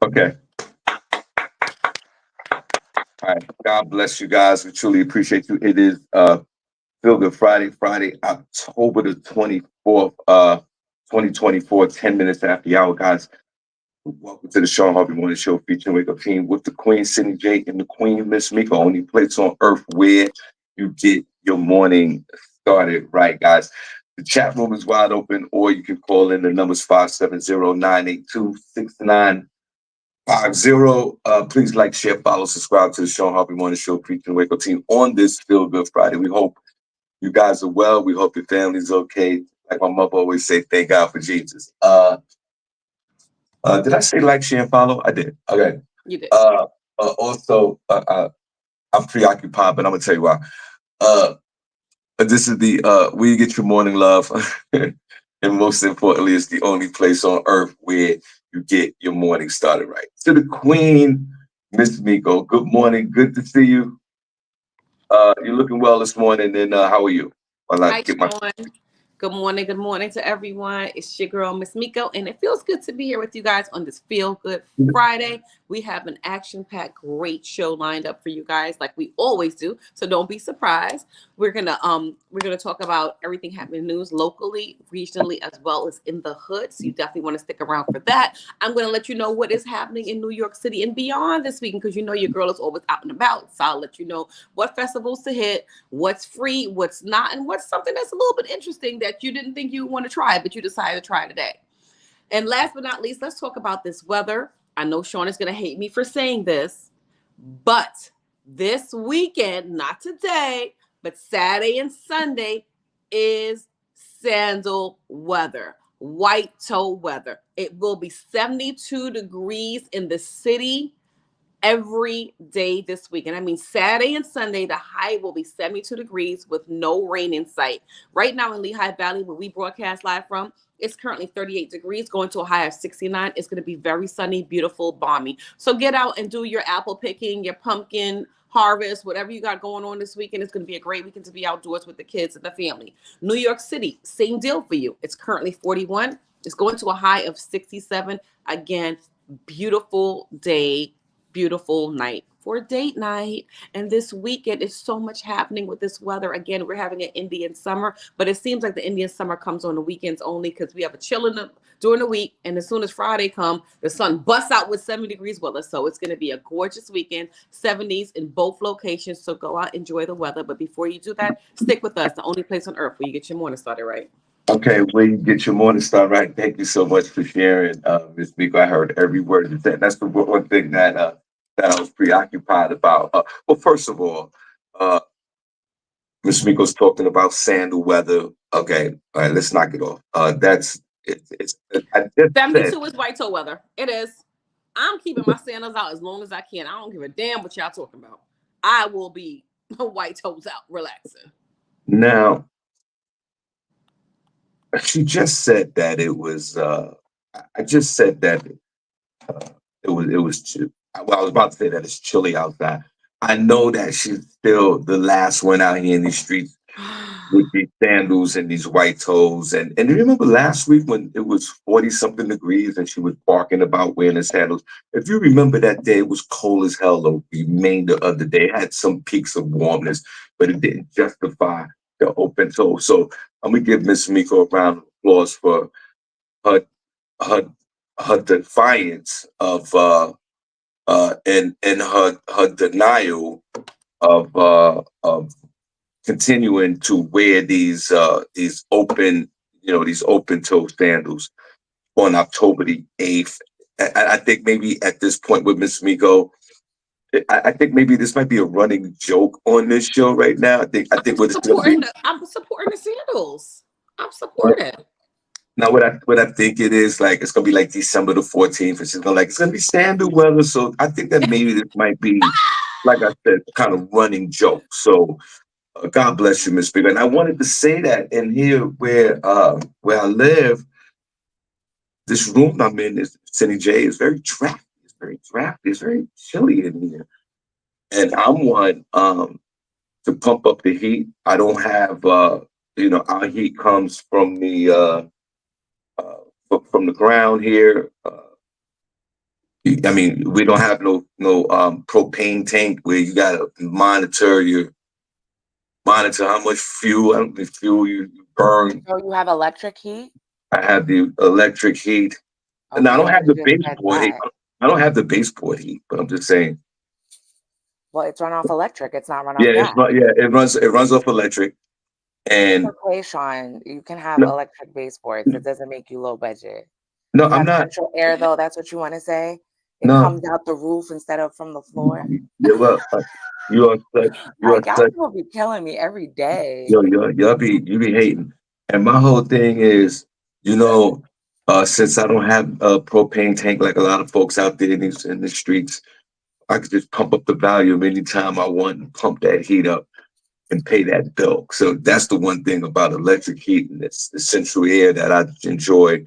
Okay. All right. God bless you guys. We truly appreciate you. It is Feel Good Friday, October the 24th, 2024, 10 minutes after the hour, guys. Welcome to the Shawn Harvey Morning Show featuring Wake Up Team with the Queen SennyJ and the Queen Miss Miko. Only place on earth where you get your morning started right, guys. The chat room is wide open, or you can call in. The number's 570-982-6950. Please like, share, follow, subscribe to the Shawn Harvey Morning Show featuring Wake Up Team on this Feel Good Friday. We hope you guys are well. We hope your family's okay. Like my mother always say, thank God for Jesus. Did I say like, share, and follow? I did. Okay. You did. Also, I'm preoccupied, but I'm gonna tell you why. This is the where you get your morning love, and most importantly, it's the only place on earth where you get your morning started right. To the Queen, Miss Miko. Good morning. Good to see you. You're looking well this morning, and how are you? Hi, Shawn. Good morning to everyone. It's your girl, Miss Miko, and it feels good to be here with you guys on this Feel Good Friday. We have an action-packed, great show lined up for you guys, like we always do. So don't be surprised. We're gonna talk about everything happening in the news locally, regionally, as well as in the hood. So you definitely want to stick around for that. I'm gonna let you know what is happening in New York City and beyond this weekend, because you know your girl is always out and about. So I'll let you know what festivals to hit, what's free, what's not, and what's something that's a little bit interesting that you didn't think you would want to try, but you decided to try today. And last but not least, let's talk about this weather. I know Shawn is going to hate me for saying this, but this weekend, not today, but Saturday and Sunday is sandal weather, white toe weather. It will be 72 degrees in the city every day this week. And I mean, Saturday and Sunday, the high will be 72 degrees with no rain in sight. Right now in Lehigh Valley, where we broadcast live from, it's currently 38 degrees, going to a high of 69. It's going to be very sunny, beautiful, balmy. So get out and do your apple picking, your pumpkin harvest, whatever you got going on this weekend. It's going to be a great weekend to be outdoors with the kids and the family. New York City, same deal for you. It's currently 41. It's going to a high of 67. Again, beautiful day, beautiful night for date night. And this weekend is so much happening with this weather. Again, we're having an Indian summer, but it seems like the Indian summer comes on the weekends only, because we have a chill during the week, and as soon as Friday comes, the sun busts out with 70 degrees weather. So it's going to be a gorgeous weekend, 70s in both locations. So go out, enjoy the weather. But before you do that, stick with us, the only place on earth where you get your morning started right. Okay, where you get your morning start right. Thank you so much for sharing, Ms. Miko. I heard every word you said. That's the one thing that I was preoccupied about. Well, first of all, Ms. Miko's talking about sandal weather. Okay, all right, let's knock it off. That's it's I just said 72 is white toe weather. It is. I'm keeping my sandals out as long as I can. I don't give a damn what y'all talking about. I will be white toes out, relaxing. now. She just said that it was. I just said that it was. Well, I was about to say that it's chilly outside. I know that she's still the last one out here in these streets with these sandals and these white toes. And do you remember last week when it was 40 something degrees and she was barking about wearing the sandals? If you remember that day, it was cold as hell. The remainder of the day, it had some peaks of warmness, but it didn't justify the open toe. So I'm gonna give Miss Miko a round of applause for her her her defiance of and her denial of continuing to wear these open, these open toe sandals on October the 8th. I think maybe at this point with Miss Miko, I think maybe this might be a running joke on this show right now. I think what it's gonna be. I'm supporting the sandals. I'm supporting. Now, what I think it is, like, it's gonna be like December the 14th, and she's gonna like it's gonna be sandal weather. So I think that maybe this might be, like I said, kind of running joke. So God bless you, Miss Bigger. And I wanted to say that in here where I live, this room I'm in, is SennyJ, is very drafty. It's very drafty. It's very chilly in here. And I'm one to pump up the heat. I don't have our heat comes uh from the ground here. I mean, we don't have no propane tank where you gotta monitor how much fuel you burn. So you have electric heat? I have the electric heat, and I Okay, don't you have the just said baseboard heat. that. I don't have the baseboard heat, but I'm just saying. Well, it's run off electric. It's not run Yeah, off gas. it runs off electric, It's and okay, Sean. You can have no, electric baseboards. It doesn't make you low budget. no, You I'm have not. central air, though. That's what you want to say? It No, comes out the roof instead of from the floor. yeah, well, you are Like, y'all such, people be killing me every day. you be hating, and my whole thing is, you know, since I don't have a propane tank like a lot of folks out there in the streets, I could just pump up the volume anytime I want and pump that heat up and pay that bill. So that's the one thing about electric heat and it's the central air that I enjoy.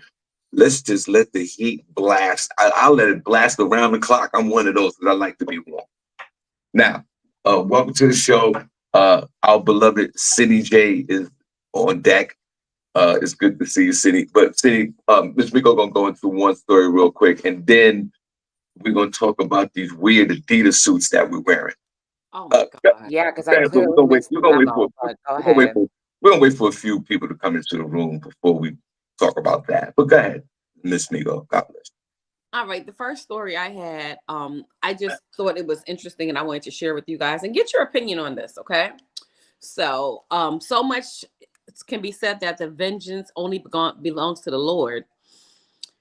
Let's just let the heat blast. I'll let it blast around the clock. I'm one of those that I like to be warm. Now, welcome to the show. Our beloved SennyJ is on deck. It's good to see you, Cindy. But Cindy, Miss Miko gonna go into one story real quick, and then we're gonna talk about these weird Adidas suits that we're wearing. Oh my Uh, God. Yeah, because I okay, but clearly missed the memo, but go ahead. we're gonna wait for a few people to come into the room before we talk about that. But go ahead, Miss Miko. God bless. All right, the first story I had, I just thought it was interesting and I wanted to share with you guys and get your opinion on this, okay? So, so much can be said that the vengeance only belongs to the Lord.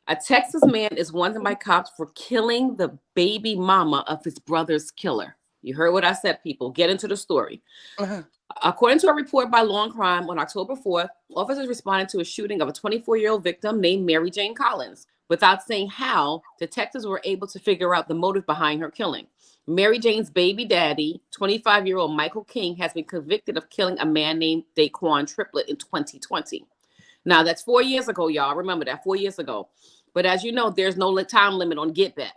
A Texas man is wanted by cops for killing the baby mama of his brother's killer. You heard what I said, people. Get into the story. Mhm. According to a report by Law and Crime on October 4th, officers responded to a shooting of a 24-year-old victim named Mary Jane Collins. Without saying how, detectives were able to figure out the motive behind her killing. Mary Jane's baby daddy, 25-year-old Michael King, has been convicted of killing a man named Daquan Triplett in 2020. Now, that's 4 years ago, y'all. Remember that, 4 years ago. But as you know, there's no time limit on get back.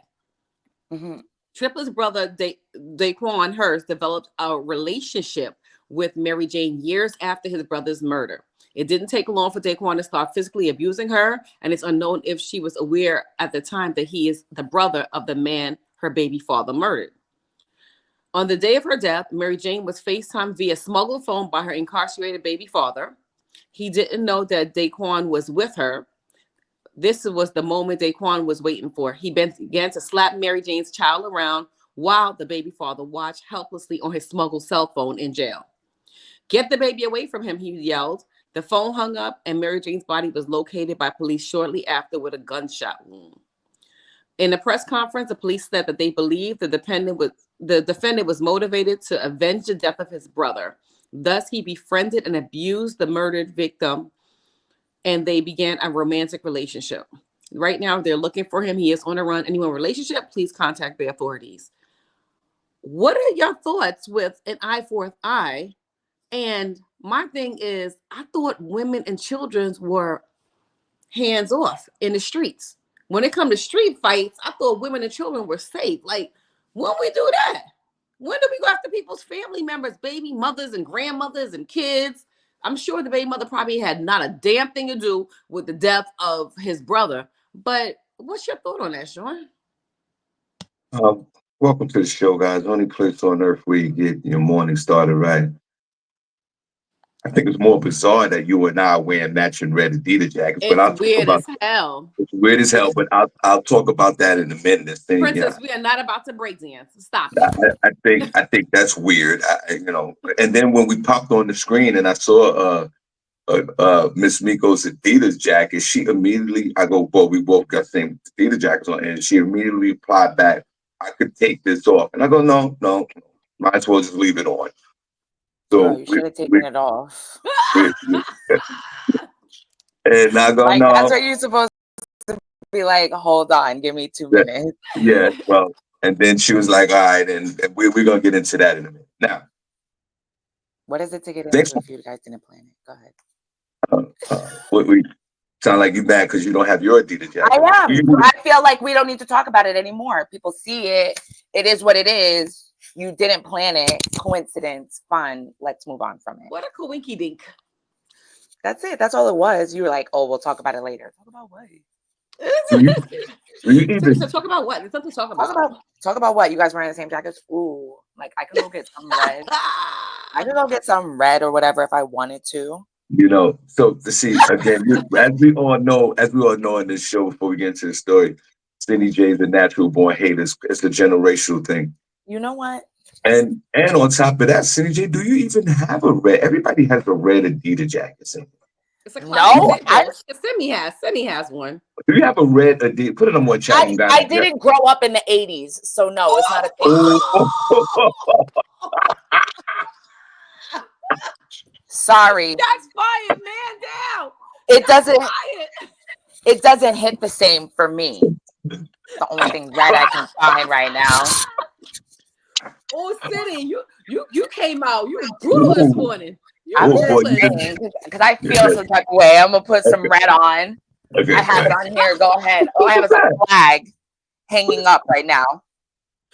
Mhm. Triplett's brother, Daquan Hurst, developed a relationship with Mary Jane years after his brother's murder. It didn't take long for Daquan to start physically abusing her, and it's unknown if she was aware at the time that he is the brother of the man her baby father murdered. On the day of her death, Mary Jane was FaceTimed via smuggled phone by her incarcerated baby father. He didn't know that Daquan was with her. This was the moment Daquan was waiting for. He began to slap Mary Jane's child around while the baby father watched helplessly on his smuggled cell phone in jail. Get the baby away from him, he yelled. The phone hung up, and Mary Jane's body was located by police shortly after with a gunshot wound. In a press conference, the police said that they believed the defendant was motivated to avenge the death of his brother. Thus, he befriended and abused the murdered victim, and they began a romantic relationship. Right now, they're looking for him. He is on a run. Anyone in a relationship, please contact the authorities. What are your thoughts with an eye for an eye? And my thing is, I thought women and children were hands off in the streets. When it comes to street fights, I thought women and children were safe. Like, when we do that? When do we go after people's family members, baby mothers and grandmothers and kids? I'm sure the baby mother probably had not a damn thing to do with the death of his brother. But what's your thought on that, Sean? Um, welcome to the show, guys. Only place on earth where you get your morning started right. I think it's more bizarre that you and I are wearing matching red Adidas jackets, but It's I'll talk weird about as hell. it's weird as hell. But I'll talk about that in a minute. Princess, we are not about to break dance. Stop I, it. I think that's weird. And then when we popped on the screen and I saw Miss Miko's Adidas jacket, she immediately I go, well, we both got the same Adidas jackets on, and she immediately replied back, I could take this off, and I go, no, might as well just leave it on. Girl, So you should have taken it off. we and I go, Like, that's no, what you're supposed to be like, hold on, give me 2 that, minutes. yeah, well, and then she was like, all right, and we're gonna get into that in a minute. Now, What is it to get next, into if you guys didn't plan it? Go ahead. what we sound like you mad because you don't have your Adidas jacket. I am. I feel like we don't need to talk about it anymore. People see it. It is what it is. You didn't plan it. Coincidence. Fun. Let's move on from it. What a coinky dink. That's it. That's all it was. You were like, oh, we'll talk about it later. Talk about what? Do you even So talk about what? There's something to talk Talk about. about what? You guys wearing the same jackets? Ooh, like I could go get some red. I could go get some red or whatever if I wanted to. so to see again, as we all know in this show, before we get into the story, SennyJ is a natural born hater. It's a generational thing. You know what? And on top of that, SennyJ, do you even have a red? Everybody has a red Adidas jacket. It's a classic No, staple. Semi has one. Do you have a red Adidas? Put it on one chat room, guys. I didn't grow up in the 80s, so no, it's not a thing. Sorry. That's fire, man, down. It doesn't hit the same for me. It's the only thing red I can find right now. Oh, City, you came out. You were brutal this morning. Because I feel some type of way. I'm gonna put some red on. Okay, I have it on here. Go ahead. All I have is a flag hanging up right now.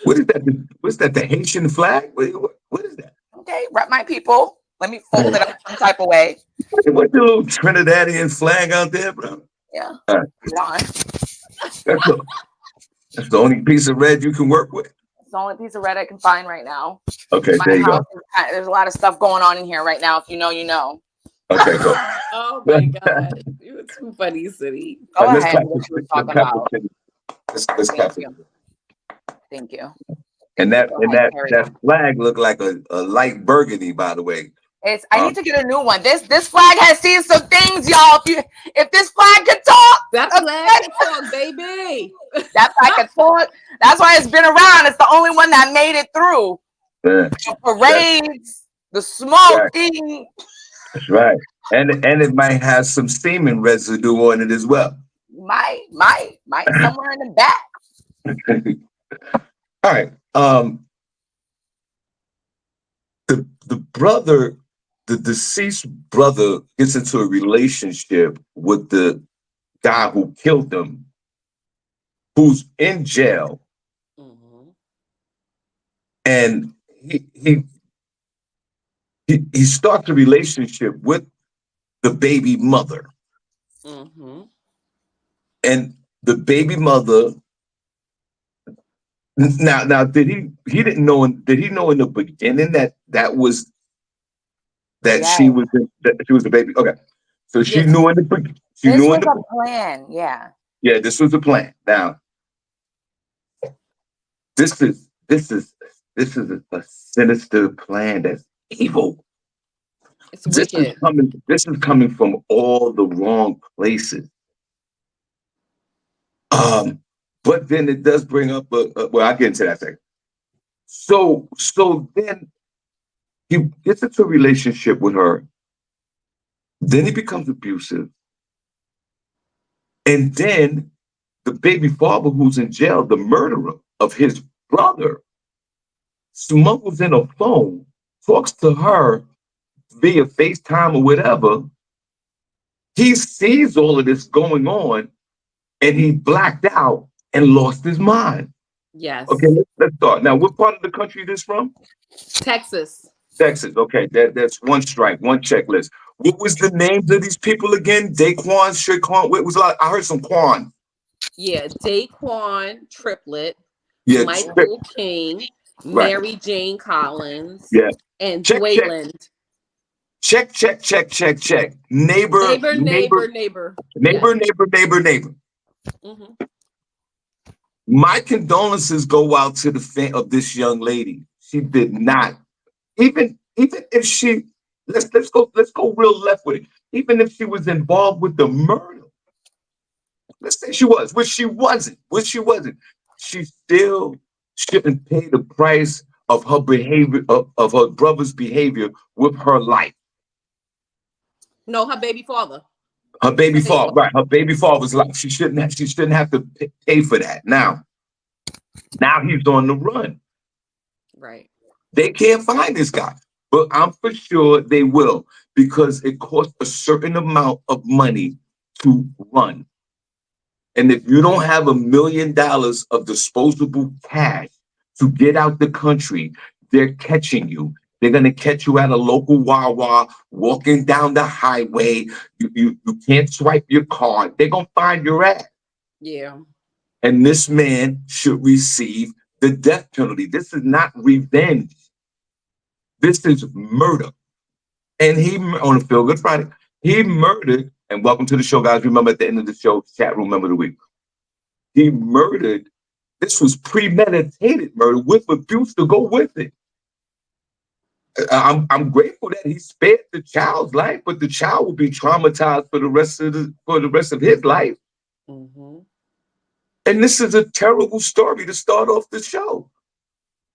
What is that? What's that? The Haitian flag? What is that? Okay, rep my people. Let me fold it up some type of way. What's the little Trinidadian flag out there, bro? Yeah. Right. That's the only piece of red you can work with. It's the only piece of red I can find right now. Okay, there you go. There's a lot of stuff going on in here right now. If you know, you know. Okay, go. Oh my God, you're too funny, City. Go ahead. What you were talking about? Let's Thank you. And that flag looked like a light burgundy, by the way. I need to get a new one. This flag has seen some things, y'all. If this flag can talk, that flag can talk, baby. That flag can talk. That's why it's been around. It's the only one that made it through. Yeah. The parades, the smoking. That's right. And it might have some semen residue on it as well. Might somewhere in the back. All right. The brother, the deceased brother, gets into a relationship with the guy who killed him, who's in jail, and he starts a relationship with the baby mother, and the baby mother. Now, did he know in the beginning that she was the baby? Okay, so she knew in the beginning. This was a plan, yeah. Yeah, this was the plan. Now, this is a sinister plan that's evil. It's wicked. This is coming from all the wrong places. But then it does bring up well, I'll get into that second. So then he gets into a relationship with her. Then he becomes abusive. And then the baby father who's in jail, the murderer of his brother, smuggles in a phone, talks to her via FaceTime or whatever. He sees all of this going on and he blacked out and lost his mind. Yes. Okay, let's start. Now, what part of the country is this from? Texas. Texas. Okay, that's one strike, one checklist. What was the names of these people again? Daquan, Shaquan. What was I heard some Quan. Yeah, Daquan triplet. Yeah, Michael King, Mary Jane Collins. Yeah, and Dwayland. Check. Neighbor. My condolences go out to the fan of this young lady. She did not, even if she, let's go real left with it. Even if she was involved with the murder, let's say she was, which she wasn't, she still shouldn't pay the price of her behavior, of her brother's behavior with her life. No, her baby father. Her baby father, right? Her baby father's life. She shouldn't have to pay for that. Now he's on the run. Right. They can't find this guy, but I'm for sure they will, because it costs a certain amount of money to run. And if you don't have $1 million of disposable cash to get out the country, they're catching you. They're going to catch you at a local Wawa, walking down the highway. You can't swipe your card. They're going to find your ass. Yeah. And this man should receive the death penalty. This is not revenge. This is murder. And he, on a Feel Good Friday, he murdered, and welcome to the show, guys. Remember at the end of the show, chat room member of the week. He murdered, this was premeditated murder with abuse to go with it. I'm grateful that he spared the child's life, but the child will be traumatized for the rest of his life. Mm-hmm. And this is a terrible story to start off the show.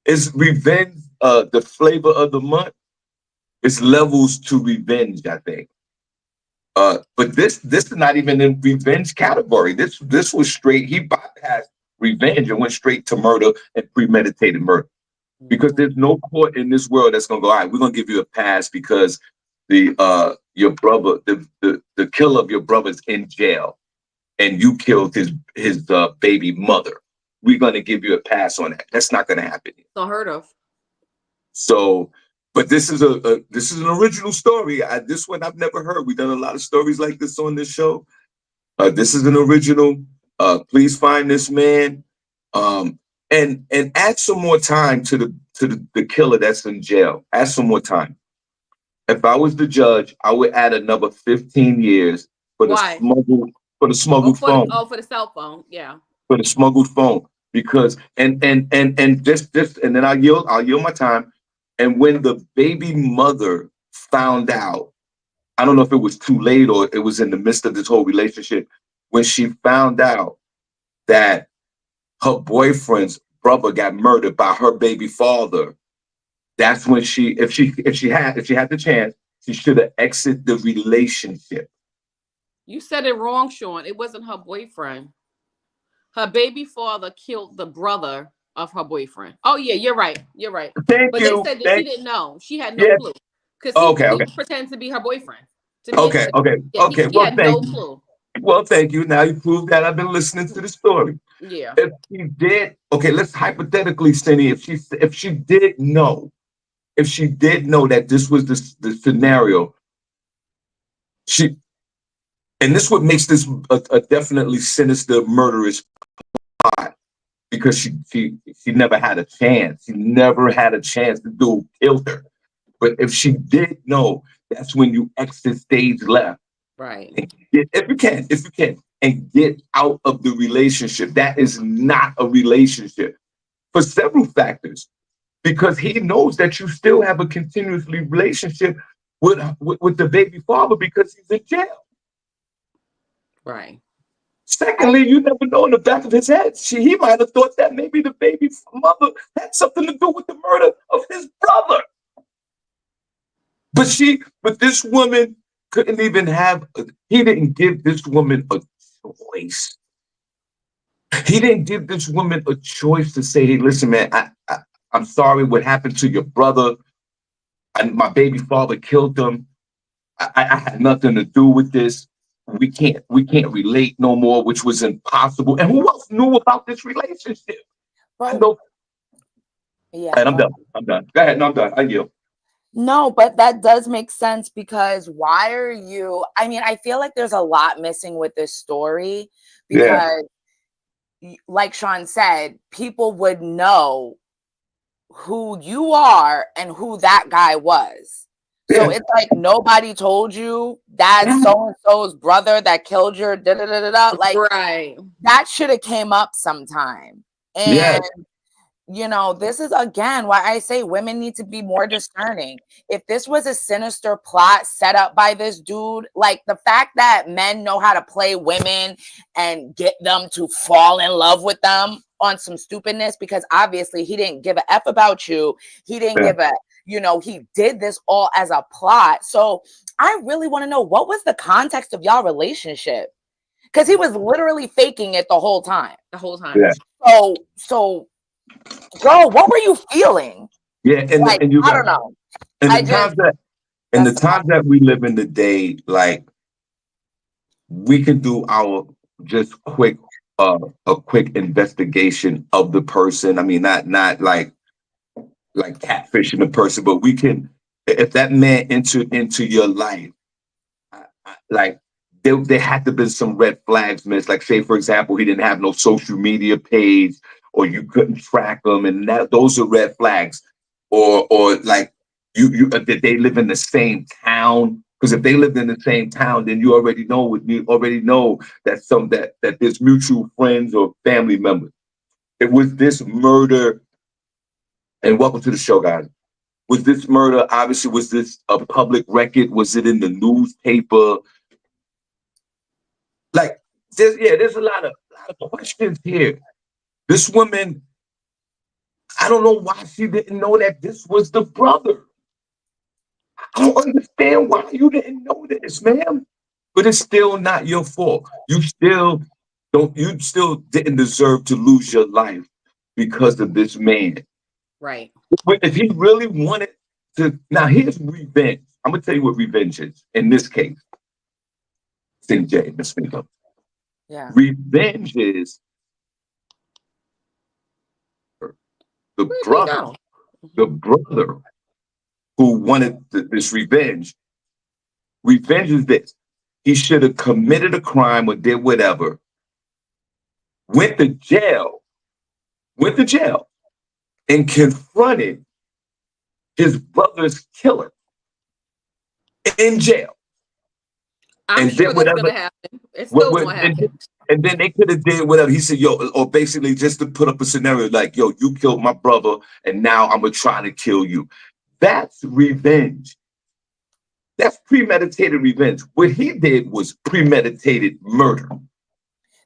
Is revenge the flavor of the month? It's levels to revenge, I think. But this is not even in revenge category. This was straight. He bypassed revenge and went straight to murder and premeditated murder. Because there's no court in this world that's gonna go, all right, we're gonna give you a pass because your brother, the killer of your brother's in jail, and you killed his baby mother. We're gonna give you a pass on that. That's not gonna happen. It's unheard of. So, but this is this is an original story. This one I've never heard. We've done a lot of stories like this on this show. This is an original. Please find this man, and add some more time to the killer that's in jail. Add some more time. If I was the judge, I would add another 15 years for the smuggled phone. For the cell phone, yeah. For the smuggled phone, because and this and then I'll yield my time. And when the baby mother found out, I don't know if it was too late or it was in the midst of this whole relationship, when she found out that her boyfriend's brother got murdered by her baby father, that's when if she had the chance, she should have exited the relationship. You said it wrong, Shawn. It wasn't her boyfriend. Her baby father killed the brother of her boyfriend. Oh yeah, you're right. You're right. But they said that she didn't know. She had no clue. Because he pretends to be her boyfriend. Okay. He had no clue. Well, thank you. Now you proved that I've been listening to the story. Yeah. If she did, okay, let's hypothetically, Cindy, if she did know that this was the scenario, and this what makes this a definitely sinister, murderous plot, because she never had a chance. She never had a chance to kill her. But if she did know, that's when you exit stage left. Right. If you can, and get out of the relationship. That is not a relationship for several factors, because he knows that you still have a continuously relationship with the baby father because he's in jail. Right. Secondly, you never know in the back of his head. He might have thought that maybe the baby mother had something to do with the murder of his brother. But this woman couldn't even he didn't give this woman a choice. He didn't give this woman a choice to say, hey, listen, man, I'm sorry what happened to your brother. My baby father killed him. I had nothing to do with this. We can't relate no more, which was impossible. And who else knew about this relationship? But, yeah. And I'm done. Go ahead. No, I'm done. I yield. No, but that does make sense, because why are you? I mean, I feel like there's a lot missing with this story, because like Shawn said, people would know who you are and who that guy was. So it's like nobody told you that's so-and-so's brother that killed your da-da-da-da-da. Like, right. That should have came up sometime. And this is again why I say women need to be more discerning. If this was a sinister plot set up by this dude, like the fact that men know how to play women and get them to fall in love with them on some stupidness, because obviously he didn't give a F about you. He didn't give a, he did this all as a plot. So I really want to know, what was the context of y'all relationship? Because he was literally faking it the whole time. Yeah. So girl, what were you feeling? Yeah, and I don't know. And the times that we live in today, like, we can do our just a quick investigation of the person. I mean, not like catfishing the person, but we can, if that man entered into your life, like there had to been some red flags missed. Like, say, for example, he didn't have no social media page, or you couldn't track them, and those are red flags. Or like did they live in the same town? Because if they lived in the same town, then you already know that there's mutual friends or family members. It was this murder, and welcome to the show, guys. Was this murder, obviously, was this a public record? Was it in the newspaper? Like, there's a lot of questions here. This woman, I don't know why she didn't know that this was the brother. I don't understand why you didn't know this, ma'am. But it's still not your fault. You still didn't deserve to lose your life because of this man. Right. But if he really wanted to, now here's revenge. I'm gonna tell you what revenge is in this case. SennyJ, Miss Miko. Yeah. Revenge is the brother who wanted this revenge. Revenge is this. He should have committed a crime or did whatever, went to jail, and confronted his brother's killer in jail. I'm sure that's going to happen. It's still going to happen. And then they could have did whatever. He said, yo, or basically just to put up a scenario like, yo, you killed my brother, and now I'm going to try to kill you. That's revenge. That's premeditated revenge. What he did was premeditated murder.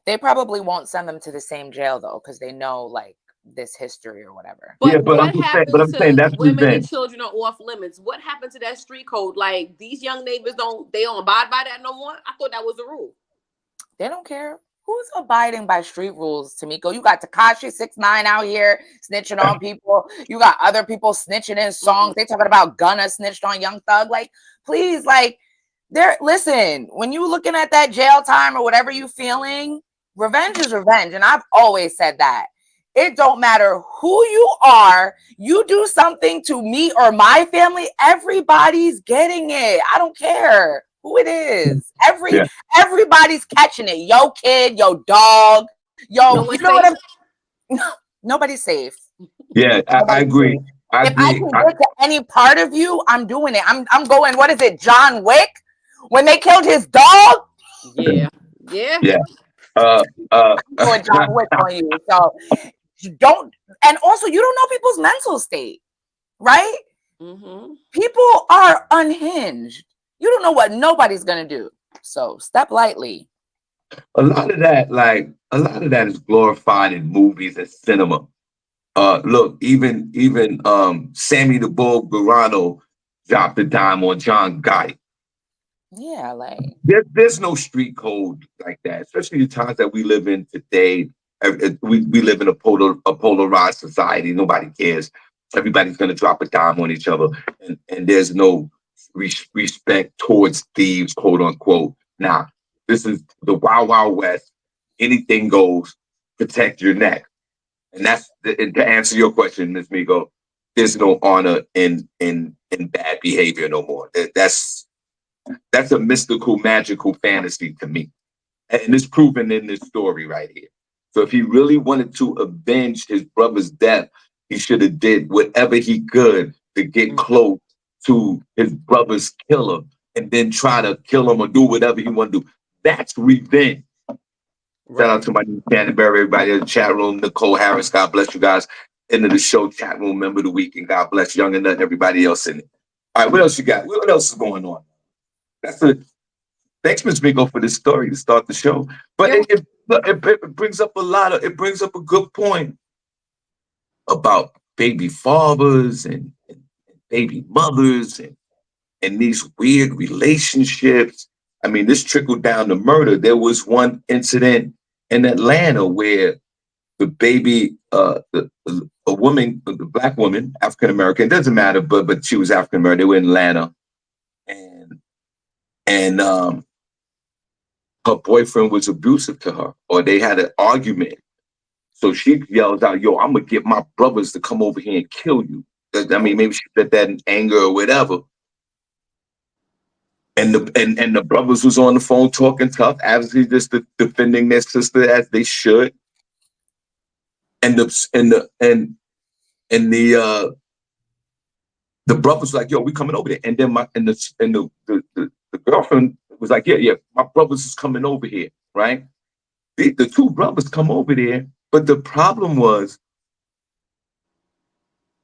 They probably won't send them to the same jail, though, because they know, like, this history or whatever. But yeah, what happens to that's women revenge. And children are off limits? What happened to that street code? Like, these young neighbors don't abide by that no more? I thought that was the rule. They don't care. Who's abiding by street rules, Miko? You got Tekashi 6ix9ine out here snitching on people. You got other people snitching in songs. They talking about Gunna snitched on Young Thug. Like, please, like, listen, when you looking at that jail time or whatever you feeling, revenge is revenge. And I've always said that. It don't matter who you are. You do something to me or my family, everybody's getting it. I don't care who it is. Everybody's catching it. Yo kid, yo dog, yo, you know what nobody's safe. Yeah, I agree. If I can get to any part of you, I'm doing it. I'm going, what is it, John Wick? When they killed his dog? Yeah. I'm going John Wick on you. So don't, and also you don't know people's mental state, right? Mm-hmm. People are unhinged. You don't know what nobody's gonna do. So step lightly. A lot of that is glorified in movies and cinema. Look, even Sammy the Bull Garano dropped a dime on John Gotti. Yeah, like there's no street code like that, especially the times that we live in today. We live in a polarized society. Nobody cares. Everybody's gonna drop a dime on each other, and there's no respect towards thieves, quote unquote. Now, this is the Wild Wild West. Anything goes. Protect your neck, and that's to answer your question, Ms. Miko. There's no honor in bad behavior no more. That's a mystical, magical fantasy to me, and it's proven in this story right here. So if he really wanted to avenge his brother's death, he should have did whatever he could to get close to his brother's killer and then try to kill him or do whatever he want to do. That's revenge. Right. Shout out to my new Canterbury, everybody in the chat room. Nicole Harris, God bless you guys. End of the show, chat room member of the week, and God bless Young and Nut and everybody else in it. All right, what else you got? What else is going on? That's it. Thanks, Ms. Miko, for this story to start the show. But it brings up a good point about baby fathers and baby mothers and these weird relationships. I mean, this trickled down to murder. There was one incident in Atlanta where the baby, a woman, the black woman, African American, it doesn't matter, but she was African American. They were in Atlanta, and her boyfriend was abusive to her, or they had an argument. So she yells out, "Yo, I'm gonna get my brothers to come over here and kill you." I mean, maybe she said that in anger or whatever. And the brothers was on the phone talking tough, obviously just defending their sister as they should. And the brothers was like, yo, we coming over there. And then the girlfriend was like, yeah, my brothers is coming over here, right? The two brothers come over there, but the problem was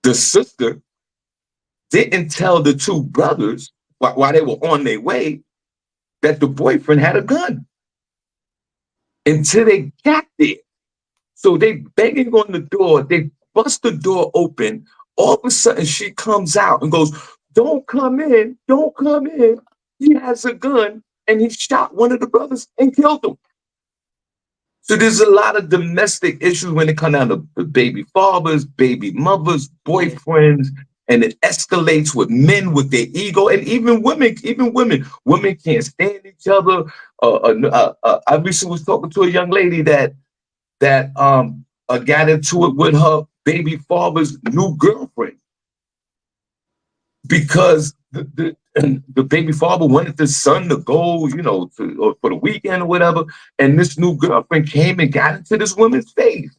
the sister didn't tell the two brothers while they were on their way that the boyfriend had a gun until they got there. So they banging on the door, they bust the door open. All of a sudden she comes out and goes, don't come in, don't come in. He has a gun and he shot one of the brothers and killed him. So there's a lot of domestic issues when it comes down to the baby fathers, baby mothers, boyfriends, and it escalates with men with their ego, and even women. Women can't stand each other. I recently was talking to a young lady that got into it with her baby father's new girlfriend because the baby father wanted the son to go, or for the weekend or whatever, and this new girlfriend came and got into this woman's face.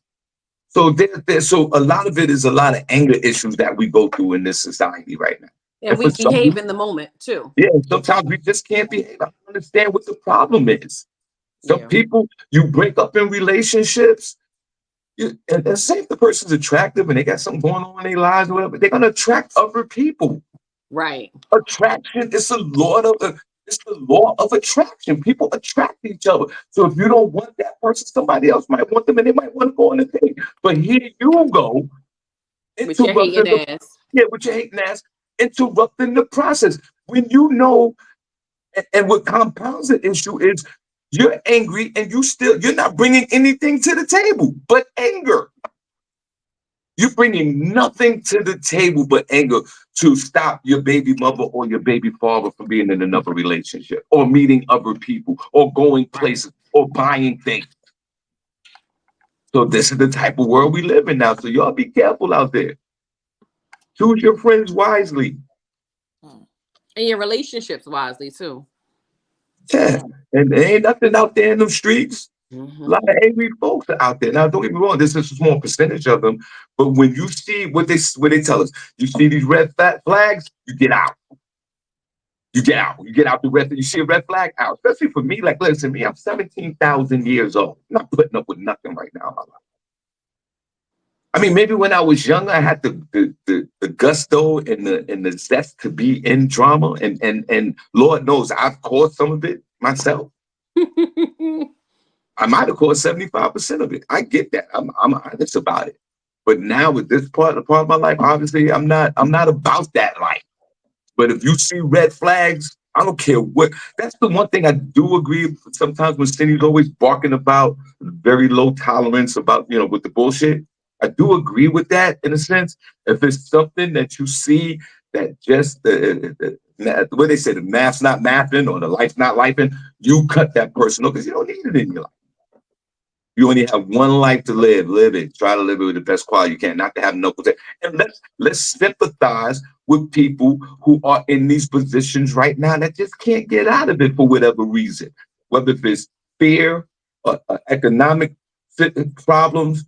So so a lot of it is a lot of anger issues that we go through in this society right now. And we behave in the moment too. Yeah, sometimes we just can't behave. I don't understand what the problem is. Some people, you break up in relationships, and say if the person's attractive and they got something going on in their lives or whatever, they're gonna attract other people. Right. Attraction is it's the law of attraction. People attract each other. So if you don't want that person, somebody else might want them and they might want to go on a date. But here you go. With your hating ass. Yeah, with your hating ass, interrupting the process. When you know, and what compounds the issue is you're angry and you're not bringing anything to the table but anger. You're bringing nothing to the table but anger to stop your baby mother or your baby father from being in another relationship or meeting other people or going places or buying things. So this is the type of world we live in now. So y'all be careful out there. Choose your friends wisely. And your relationships wisely too. Yeah. And there ain't nothing out there in them streets. Mm-hmm. A lot of angry folks are out there. Now, don't get me wrong, this is a small percentage of them. But when you see what they tell us, you see these red flags, you get out. You get out. You get out the red. You see a red flag out. Especially for me, like, listen, me, I'm 17,000 years old. I'm not putting up with nothing right now in my life. I mean, maybe when I was younger, I had the gusto and the zest to be in drama, and Lord knows I've caused some of it myself. I might have caused 75% of it. I get that. I'm honest about it. But now with this part of my life, obviously, I'm not about that life. But if you see red flags, I don't care what. That's the one thing I do agree. Sometimes when Cindy's always barking about very low tolerance about with the bullshit. I do agree with that in a sense. If it's something that you see that just what they say, the math's not mathing or the life's not lifing, you cut that person off because you don't need it in your life. You only have one life to live. Live it. Try to live it with the best quality you can, not to have no protection. And let's sympathize with people who are in these positions right now that just can't get out of it for whatever reason, whether it's fear, economic problems,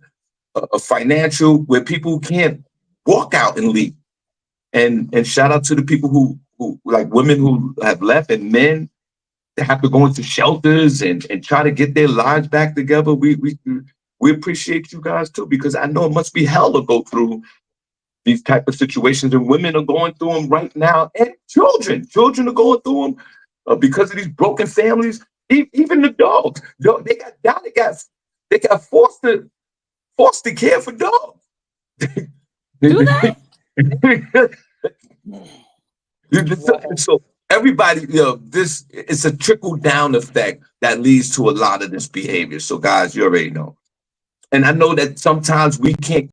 financial, where people can't walk out and leave. And shout out to the people who like women who have left and men that have to go into shelters and try to get their lives back together. We appreciate you guys too, because I know it must be hell to go through these type of situations, and women are going through them right now, and children are going through them because of these broken families. Even the dogs, they got foster care for dogs. Do they? So everybody, this it's a trickle down effect that leads to a lot of this behavior. So guys, you already know. And I know that sometimes we can't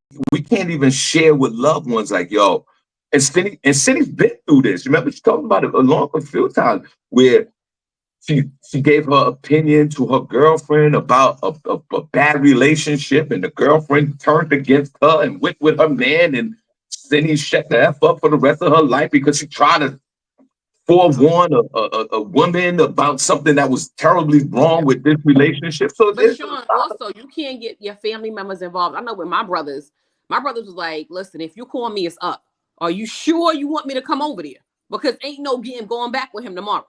even share with loved ones like, yo, and Cindy's been through this. Remember, she talked about it a few times where she gave her opinion to her girlfriend about a bad relationship, and the girlfriend turned against her and went with her man, and Cindy shut the F up for the rest of her life because she tried to forewarn a woman about something that was terribly wrong with this relationship. So But there's Shawn, also you can't get your family members involved. I know with my brothers was like, listen, if you call me, it's up. Are you sure you want me to come over there? Because ain't no going back with him tomorrow.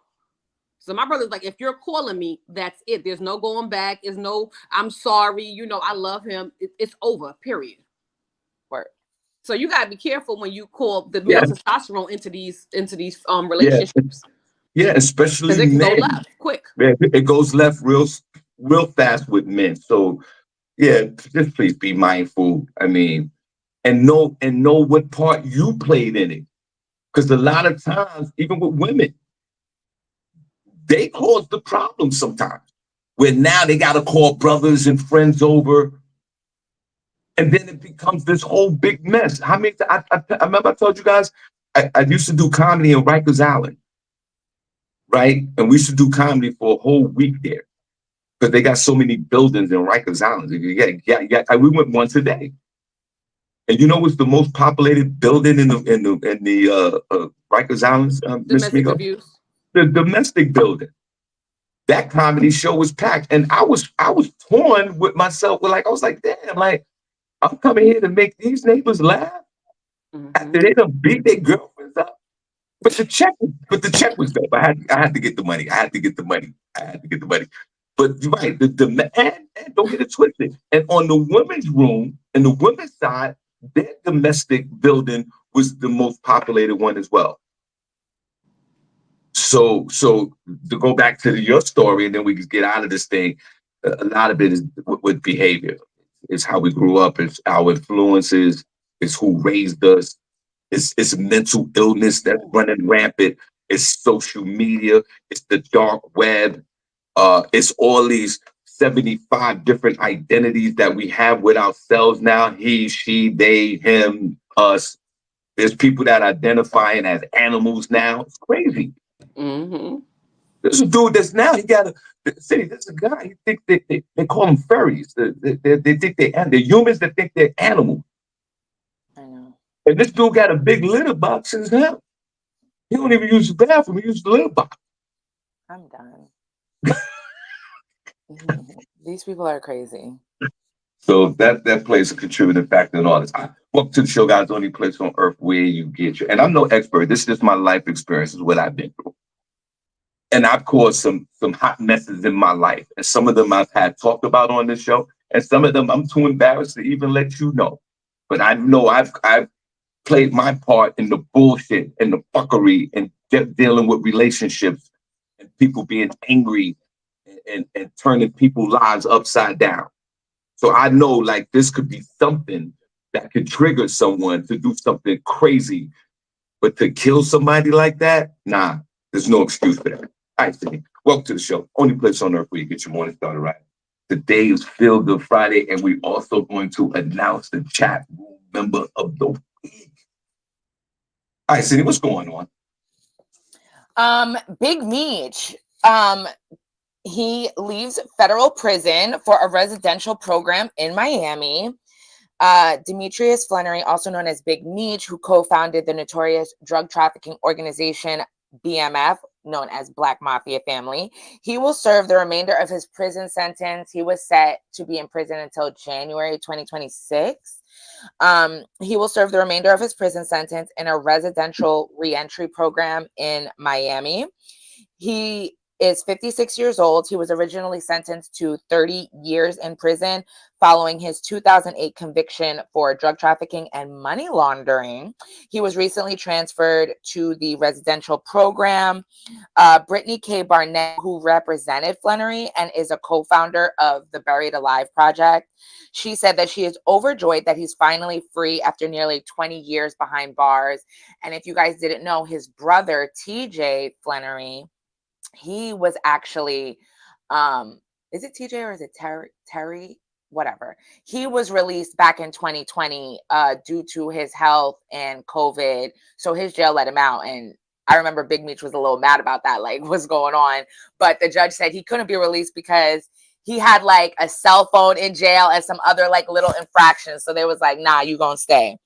So my brother's like, if you're calling me, that's it. There's no going back. There's no, I'm sorry. You know, I love him. It's over, period. Word. So you gotta be careful when you call the yeah, male testosterone into these yeah, relationships. yeah, Because especially it can go men. left quick. Yeah, it goes left real fast with men. So yeah, just please be mindful. I mean, and know what part you played in it. Because a lot of times, even with women, they cause the problem sometimes. Where now they got to call brothers and friends over, and then it becomes this whole big mess. I remember I told you guys I used to do comedy in Rikers Island, right? And we used to do comedy for a whole week there because they got so many buildings in Rikers Island. Yeah. We went once a day. And you know what's the most populated building in the Rikers Islands, Miss Domestic Miko? abuse. The domestic building. That comedy show was packed, and I was torn with myself. I was like, damn, like I'm coming here to make these neighbors laugh after they done beat their girlfriends up. But the check was dope. I had to get the money. I had to get the money. I had to get the money. But you're right, and don't get it twisted. And on the women's room, and the women's side, their domestic building was the most populated one as well. So to go back to your story, and then we can get out of this thing. A lot of it is with behavior. It's how we grew up. It's our influences. It's who raised us. It's mental illness that's running rampant. It's social media. It's the dark web. It's all these 75 different identities that we have with ourselves now. He, she, they, him, us. There's people that identifying as animals now. It's crazy. Mm-hmm. There's a dude that's now he got a city. There's a guy. He think they call them furries. They think they're humans that think they're animals. I know. And this dude got a big litter box in his house. He don't even use the bathroom. He uses the litter box. I'm done. These people are crazy. So that plays a contributing factor in all this. Welcome to the show, guys. The only place on earth where you get your. And I'm no expert. This is just my life experience. Is what I've been through. And I've caused some hot messes in my life. And some of them I've had talked about on this show. And some of them I'm too embarrassed to even let you know. But I know I've played my part in the bullshit and the fuckery and dealing with relationships and people being angry and turning people's lives upside down. So I know like this could be something that could trigger someone to do something crazy, but to kill somebody like that, nah, there's no excuse for that. All right, Cindy, welcome to the show. Only place on earth where you get your morning started right. Today is Feel Good Friday, and we're also going to announce the chat room member of the week. All right, Cindy, what's going on? Big Meech. He leaves federal prison for a residential program in Miami. Demetrius Flannery, also known as Big Meech, who co-founded the notorious drug trafficking organization BMF, known as Black Mafia Family. He will serve the remainder of his prison sentence. He was set to be in prison until January 2026. He will serve the remainder of his prison sentence in a residential reentry program in Miami. He is 56 years old. He was originally sentenced to 30 years in prison following his 2008 conviction for drug trafficking and money laundering. He was recently transferred to the residential program. Brittany K. Barnett, who represented Flannery and is a co-founder of the Buried Alive Project, she said that she is overjoyed that he's finally free after nearly 20 years behind bars. And if you guys didn't know, his brother, TJ Flannery, he was actually, is it TJ or is it Terry? Whatever. He was released back in 2020 due to his health and COVID. So his jail let him out. And I remember Big Meech was a little mad about that, like what's going on. But the judge said he couldn't be released because he had like a cell phone in jail and some other like little infractions. So they was like, nah, you gonna stay.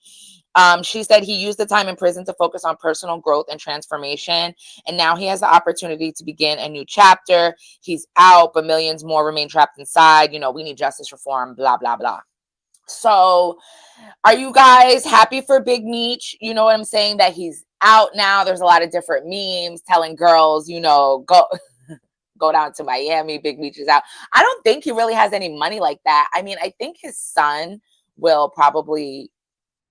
She said he used the time in prison to focus on personal growth and transformation, and now he has the opportunity to begin a new chapter. He's out, but millions more remain trapped inside. You know, we need justice reform, blah, blah, blah. So are you guys happy for Big Meech? You know what I'm saying? That he's out now. There's a lot of different memes telling girls, you know, go down to Miami. Big Meech is out. I don't think he really has any money like that. I mean, I think his son will probably,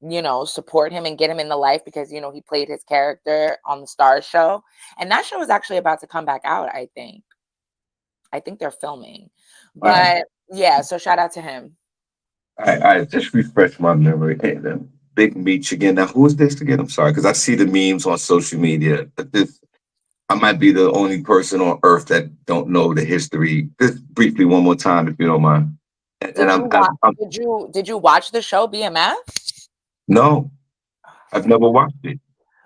you know, support him and get him in the life because, you know, he played his character on the Stars show. And that show is actually about to come back out, I think. I think they're filming. But yeah, so shout out to him. I just refresh my memory. Hey, the Big Meech again. Now, who is this again? I'm sorry, because I see the memes on social media. But I might be the only person on earth that don't know the history. Just briefly, one more time, if you don't mind. Did you watch the show BMF? No, I've never watched it.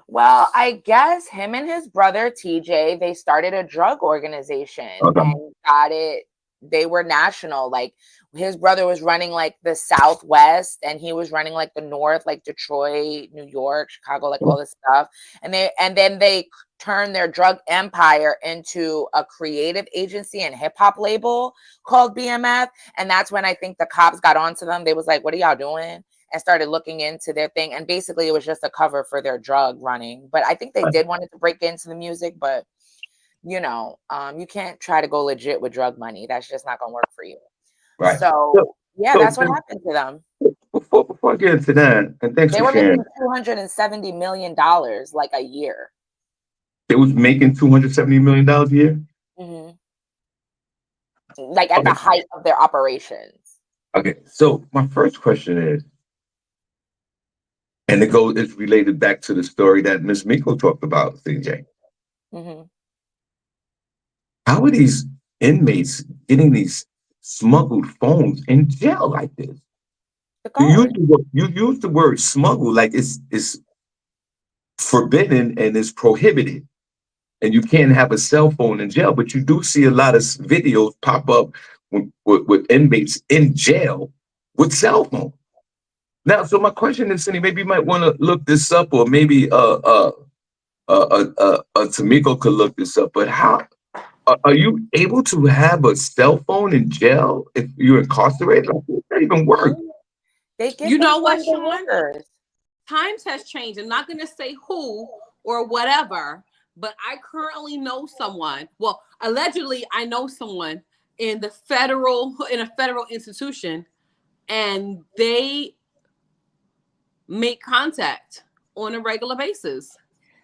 Well, I guess him and his brother TJ, they started a drug organization and got it. They were national. Like his brother was running like the Southwest and he was running like the North, like Detroit, New York, Chicago, like all this stuff. And then they turned their drug empire into a creative agency and hip hop label called BMF. And that's when I think the cops got onto them. They was like, what are y'all doing? And started looking into their thing. And basically it was just a cover for their drug running. But I think they did want to break into the music, but you know, you can't try to go legit with drug money. That's just not going to work for you. Right. So that's what happened to them. Before I get into that, and thanks for sharing. They were making $270 million like a year. It was making $270 million a year? Mm-hmm. Like at the height of their operations. Okay, so my first question is, and it's related back to the story that Miss Miko talked about, SennyJ. Mm-hmm. How are these inmates getting these smuggled phones in jail like this? You use the word smuggle like it's forbidden and it's prohibited. And you can't have a cell phone in jail, but you do see a lot of videos pop up with inmates in jail with cell phones. Now, so my question is, Cindy, maybe you might want to look this up, or maybe Tamiko could look this up. But how are you able to have a cell phone in jail if you're incarcerated? Like, how does that even work? You know what, Shawn? Times has changed. I'm not going to say who or whatever, but I currently know someone. Well, allegedly, I know someone in a federal institution, and they make contact on a regular basis.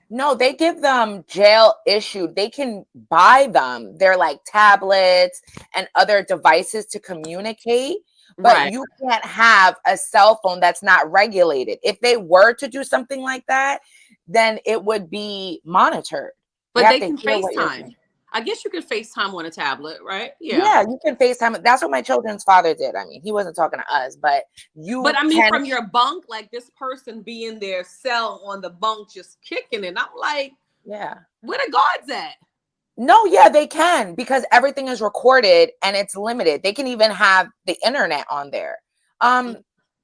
No, they give them jail issued. They can buy them. They're like tablets and other devices to communicate. But you can't have a cell phone that's not regulated. If they were to do something like that, then it would be monitored. But they can FaceTime. I guess you can FaceTime on a tablet, right? Yeah, you can FaceTime. That's what my children's father did. I mean, he wasn't talking to us, but But I mean, from your bunk, like this person be in their cell on the bunk just kicking it. I'm like, yeah, where the guards at? No, yeah, they can, because everything is recorded and it's limited. They can even have the internet on there.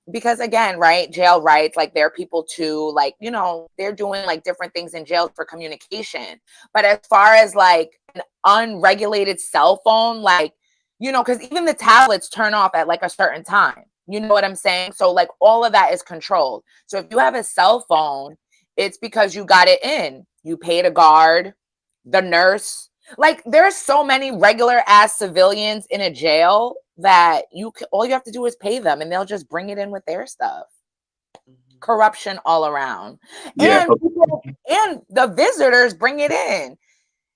Because again, right, jail rights, like there are people too, like, you know, they're doing like different things in jail for communication. But as far as like an unregulated cell phone, like, you know, because even the tablets turn off at like a certain time. You know what I'm saying? So like all of that is controlled. So if you have a cell phone, it's because you got it in. You paid a guard, the nurse. Like there's so many regular ass civilians in a jail that all you have to do is pay them and they'll just bring it in with their stuff. Corruption all around. Yeah. And the visitors bring it in.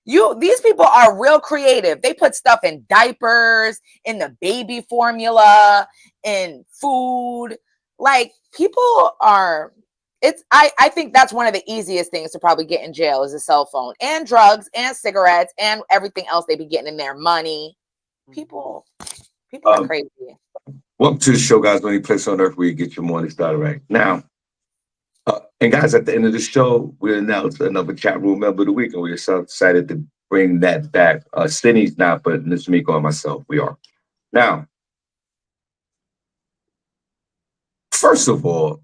These people are real creative. They put stuff in diapers, in the baby formula, in food. Like people are I think that's one of the easiest things to probably get in jail is a cell phone and drugs and cigarettes and everything else they be getting in their money. People are crazy. Welcome to the show, guys. The only place on earth where you get your morning started right. Now, and guys, at the end of the show, we announce another chat room member of the week, and we're so excited to bring that back. Cindy's not, but Miss Miko and myself, we are. Now, first of all,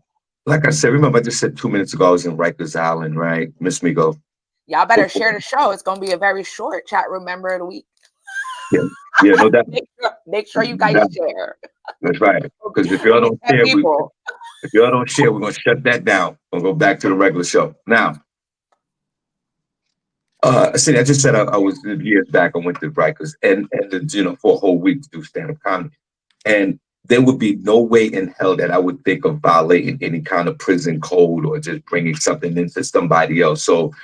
like I said, remember I just said 2 minutes ago I was in Rikers Island, right, Miss Miko? Y'all better share the show. It's gonna be a very short chat room member of the week. Yeah, yeah, no doubt. Make sure you guys share. That's right. Because if y'all don't share, People. if y'all don't share, we're gonna shut that down. We'll go back to the regular show. Now, see, I just said I was years back. I went to Rikers and you know, for a whole week to do stand-up comedy, and there would be no way in hell that I would think of violating any kind of prison code or just bringing something into somebody else. So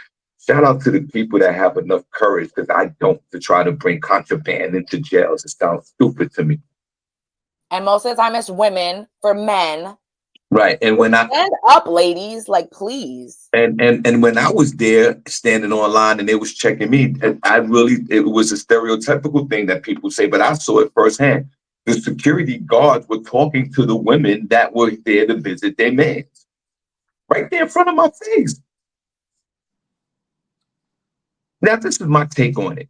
shout out to the people that have enough courage, because I don't, to try to bring contraband into jails. It sounds stupid to me. And most of the time it's women for men. Right. And when I stand up, ladies, like please. And when I was there standing online and they was checking me, it was a stereotypical thing that people say, but I saw it firsthand. The security guards were talking to the women that were there to visit their mans. Right there in front of my face. Now, this is my take on it.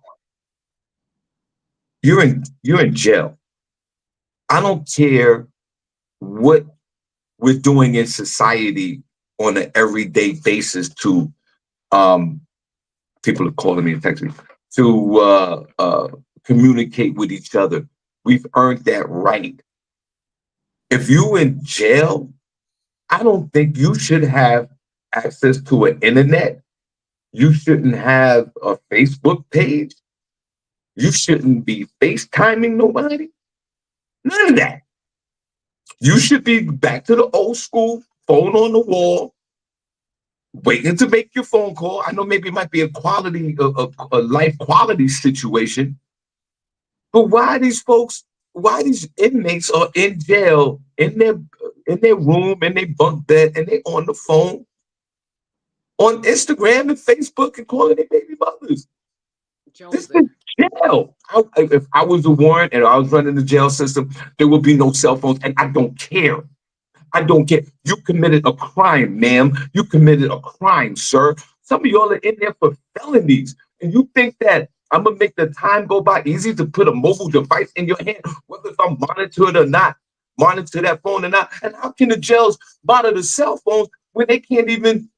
You're in jail. I don't care what we're doing in society on an everyday basis to people are calling me and texting me to communicate with each other. We've earned that right. If you in jail, I don't think you should have access to an internet. You shouldn't have a Facebook page. You shouldn't be FaceTiming nobody. None of that. You should be back to the old school, phone on the wall, waiting to make your phone call. I know maybe it might be a life quality situation, but why these inmates are in jail, in their room, in their bunk bed, and they on the phone, on Instagram and Facebook, and calling their baby mothers? This is jail. If I was a warrant and I was running the jail system, there would be no cell phones, and I don't care. I don't care. You committed a crime, ma'am. You committed a crime, sir. Some of y'all are in there for felonies, and you think that I'm gonna make the time go by easy to put a mobile device in your hand, whether if I'm monitored or not, monitor that phone or not? And how can the jails monitor cell phones when they can't even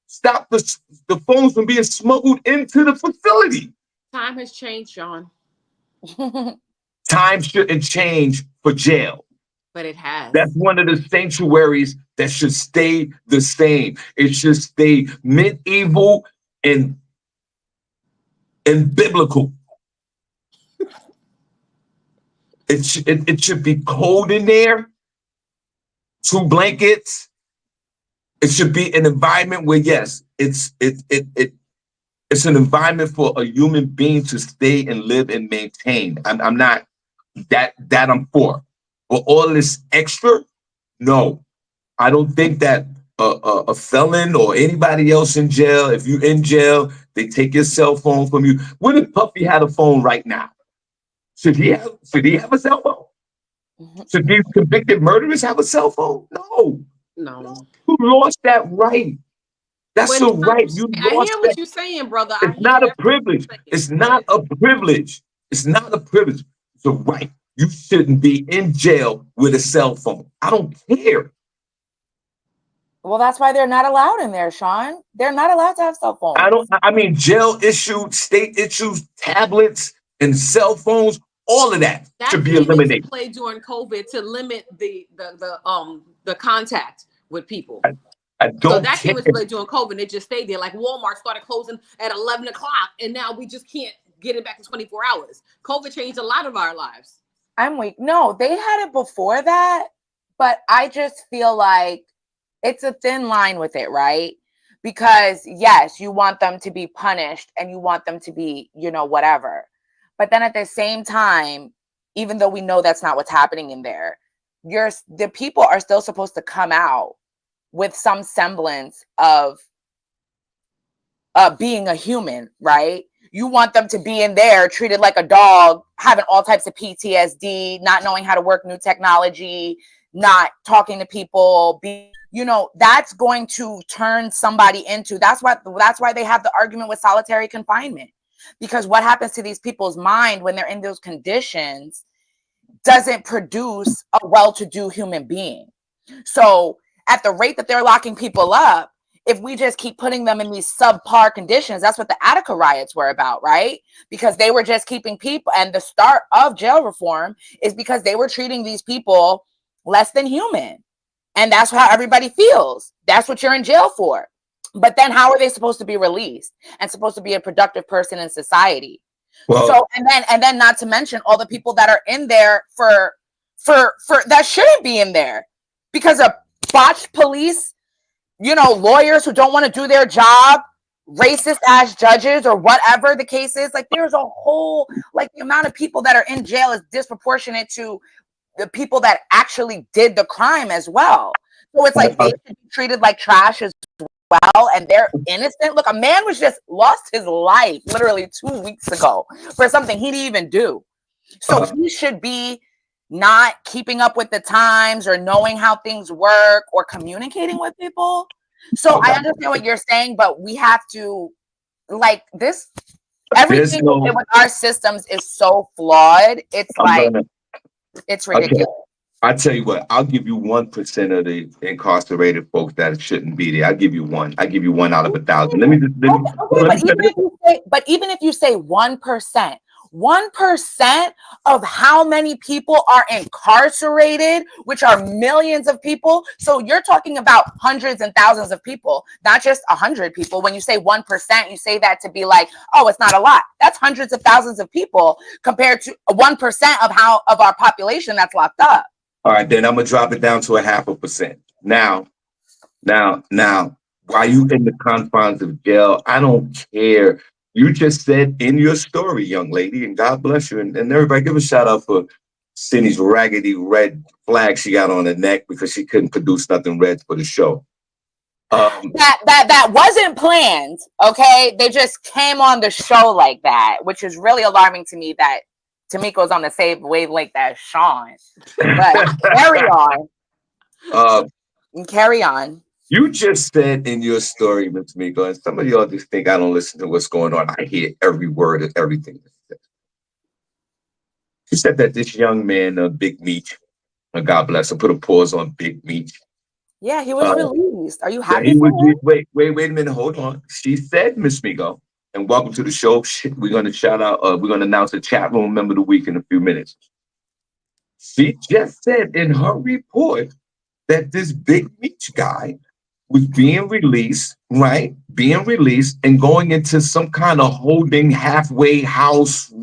stop the phones from being smuggled into the facility? Time has changed, Shawn. Time shouldn't change for jail. But it has. That's one of the sanctuaries that should stay the same. It should stay medieval and biblical. It should be cold in there, 2 blankets. It should be an environment where, yes, it's an environment for a human being to stay and live and maintain. I'm not that I'm for. But all this extra, no. I don't think that a felon or anybody else in jail, if you're in jail, they take your cell phone from you. What if Puffy had a phone right now? Should he have a cell phone? Should these convicted murderers have a cell phone? No. You lost that right. That's a right. You lost. I hear what you're saying, brother. It's not a privilege. It's not a privilege. It's not a privilege. It's a right. You shouldn't be in jail with a cell phone. I don't care. Well, that's why they're not allowed in there, Shawn. They're not allowed to have cell phones. I mean, jail issued, state issues, tablets and cell phones. All of that should be eliminated. That came into play during COVID to limit the contact with people. I don't. So that came into play during COVID. It just stayed there. Like Walmart started closing at 11 o'clock, and now we just can't get it back to 24 hours. COVID changed a lot of our lives. I'm weak. No, they had it before that, but I just feel like it's a thin line with it, right? Because yes, you want them to be punished and you want them to be, whatever. But then at the same time, even though we know that's not what's happening in there, the people are still supposed to come out with some semblance of being a human, right? You want them to be in there treated like a dog, having all types of PTSD, not knowing how to work new technology, not talking to people, that's going to turn somebody into, that's why they have the argument with solitary confinement. Because what happens to these people's mind when they're in those conditions doesn't produce a well-to-do human being. So at the rate that they're locking people up, if we just keep putting them in these subpar conditions, that's what the Attica riots were about, right? Because they were just keeping people, and the start of jail reform is because they were treating these people less than human. And that's how everybody feels. That's what you're in jail for. But then how are they supposed to be released and supposed to be a productive person in society? Well, so and then not to mention all the people that are in there for that shouldn't be in there because of botched police, lawyers who don't want to do their job, racist ass judges, or whatever the case is. Like, there's a whole, like, the amount of people that are in jail is disproportionate to the people that actually did the crime as well. So it's like they should be treated like trash as well, and they're innocent. Look, a man was just lost his life literally 2 weeks ago for something he didn't even do. So he should be not keeping up with the times or knowing how things work or communicating with people. So I understand what you're saying, but we have to, like, this, everything with our systems is so flawed. It's it's ridiculous. Okay. I tell you what, I'll give you 1% of the incarcerated folks that shouldn't be there. I'll give you one. I give you 1 out of 1,000. But even if you say 1%, 1% of how many people are incarcerated, which are millions of people. So you're talking about hundreds and thousands of people, not just 100 people. When you say 1%, you say that to be like, oh, it's not a lot. That's hundreds of thousands of people compared to 1% of our population that's locked up. All right, then I'm gonna drop it down to 0.5%. Now, while you in the confines of jail, I don't care. You just said in your story, young lady, and God bless you, and everybody give a shout out for Cindy's raggedy red flag she got on her neck because she couldn't produce nothing red for the show. That wasn't planned, okay? They just came on the show like that, which is really alarming to me that Miko's on the same wavelength as Shawn. But carry on. Carry on. You just said in your story, Ms. Miko, and some of y'all just think I don't listen to what's going on. I hear every word of everything. You said that this young man, Big Meech, God bless him, put a pause on Big Meech. Yeah, he was released. Are you happy? Yeah, wait a minute, hold on. She said, Ms. Miko, and welcome to the show. We're going to shout out, we're going to announce a chat room member of the week in a few minutes. She just said in her report that this Big Meech guy was being released, right? Being released and going into some kind of holding halfway house,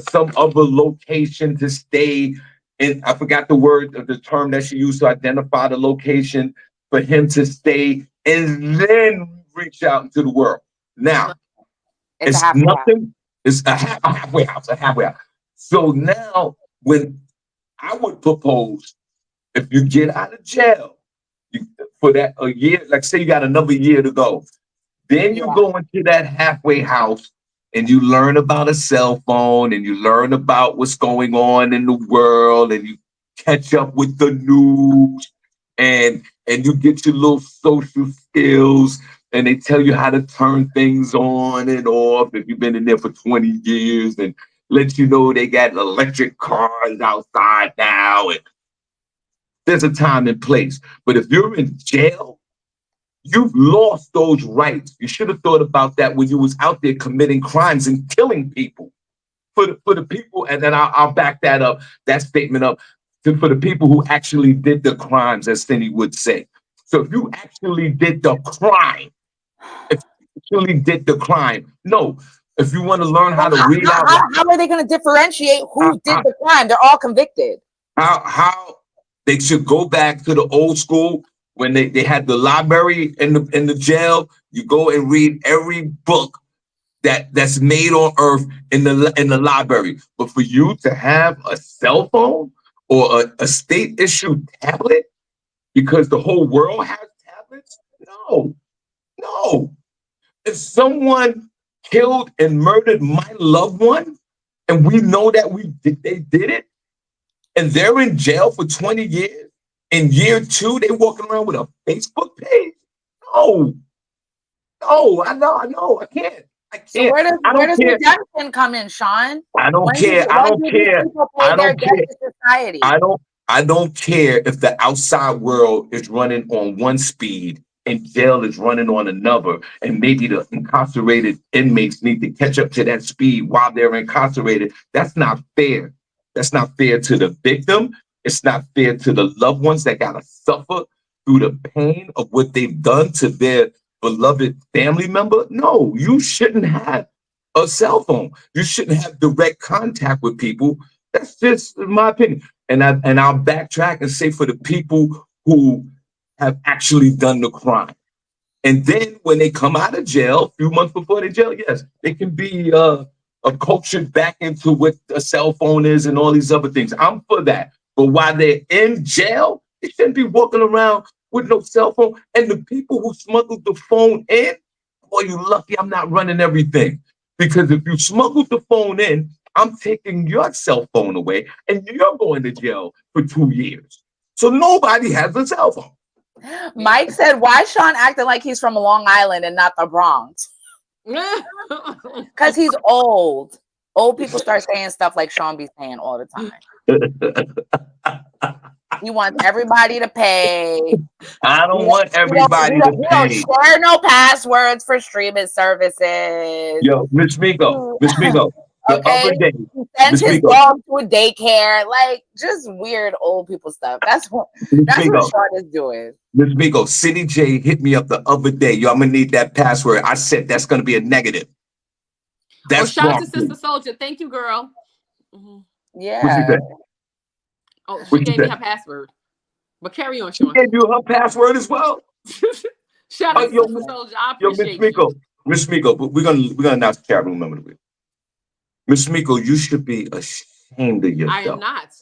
some other location to stay in. I forgot the term that she used to identify the location for him to stay and then reach out into the world. Now, it's nothing. It's a halfway house. So now, when I would propose, if you get out of jail, for that a year, like say you got another year to go, then you go into that halfway house and you learn about a cell phone and you learn about what's going on in the world and you catch up with the news and you get your little social skills and they tell you how to turn things on and off if you've been in there for 20 years and let you know they got electric cars outside now, and there's a time and place. But if you're in jail, you've lost those rights. You should have thought about that when you was out there committing crimes and killing people. For the people, and then I'll back that statement up for the people who actually did the crimes, as Cindy would say. So if you actually did the crime, no. If you want to learn how to read out, how are they going to differentiate who did the crime? They're all convicted. How they should go back to the old school when they had the library in the jail. You go and read every book that's made on earth in the library. But for you to have a cell phone or a state issued tablet because the whole world has tablets, no. If someone killed and murdered my loved one, and we know that they did it, and they're in jail for 20 years, in year 2, they walking around with a Facebook page? No, I know, I can't. So where does redemption come in, Shawn? I don't care. I don't care if the outside world is running on one speed and jail is running on another, and maybe the incarcerated inmates need to catch up to that speed while they're incarcerated. That's not fair. That's not fair to the victim. It's not fair to the loved ones that gotta suffer through the pain of what they've done to their beloved family member. No, you shouldn't have a cell phone. You shouldn't have direct contact with people. That's just my opinion. And I'll backtrack and say for the people who have actually done the crime. And then when they come out of jail, a few months before they jail, yes, they can be cultured back into what a cell phone is and all these other things. I'm for that. But while they're in jail, they shouldn't be walking around with no cell phone. And the people who smuggled the phone in, boy, you lucky I'm not running everything. Because if you smuggled the phone in, I'm taking your cell phone away and you're going to jail for 2 years. So nobody has a cell phone. Mike said, why Shawn acting like he's from Long Island and not the Bronx? Because he's old. Old people start saying stuff like Shawn be saying all the time. He wants everybody to pay. I don't want everybody to pay. We don't share no passwords for streaming services. Yo, Miss Miko, the other day, he sends his dog to a daycare, like just weird old people stuff. That's what Shawn is doing. Miss Miko, SennyJ hit me up the other day. Yo, I'm gonna need that password. I said that's gonna be a negative. That's shout out to Sister Soldier. Thank you, girl. Yeah. What she said? Oh, she gave me her password. But carry on, Shawn. She gave you her password as well. Shout out to Sister Soldier. I appreciate Miss Miko, we're gonna announce the chat room number to Miss Miko, you should be ashamed of yourself. I am not.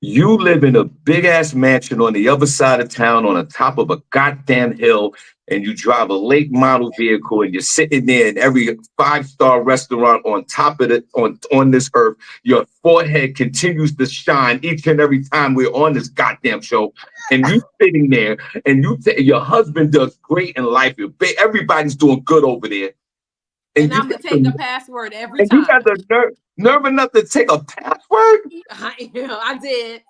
You live in a big ass mansion on the other side of town on the top of a goddamn hill, and you drive a late model vehicle, and you're sitting there in every 5-star restaurant on top of it on this earth. Your forehead continues to shine each and every time we're on this goddamn show, and you sitting there, and your husband does great in life. Everybody's doing good over there. And I'm gonna take the password every time. You got the nerve enough to take a password? I did.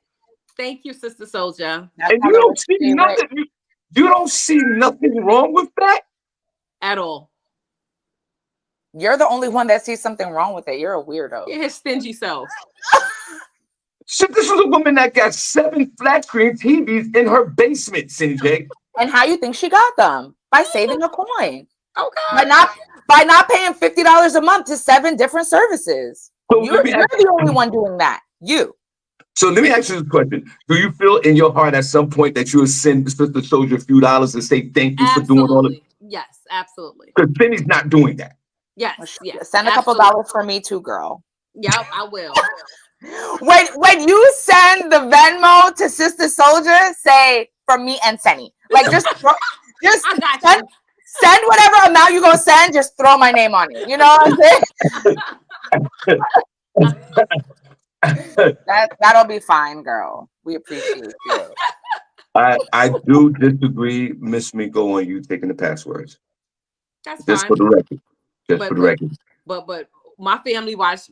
Thank you, Sister Soldier. And you don't see nothing. You don't see nothing wrong with that at all. You're the only one that sees something wrong with it. You're a weirdo. You're his stingy self. So this was a woman that got 7 flat screen TVs in her basement, SennyJ. And how you think she got them? By saving a coin. Okay. By not paying $50 a month to 7 different services. So you're the only one doing that. You. So let me ask you this question. Do you feel in your heart at some point that you would send Sister Soldier a few dollars and say thank you for doing all of it? Yes, absolutely. Because Penny's not doing that. Yes, yes. Send a couple dollars for me too, girl. Yep, I will. When you send the Venmo to Sister Soldier, say from me and Senny. Like just send whatever amount you're gonna send, just throw my name on it. You know what I'm saying? That'll be fine, girl. We appreciate you. I do disagree, Miss Miko, on you taking the passwords. That's just fine. For the record. Just for the record. But my family watched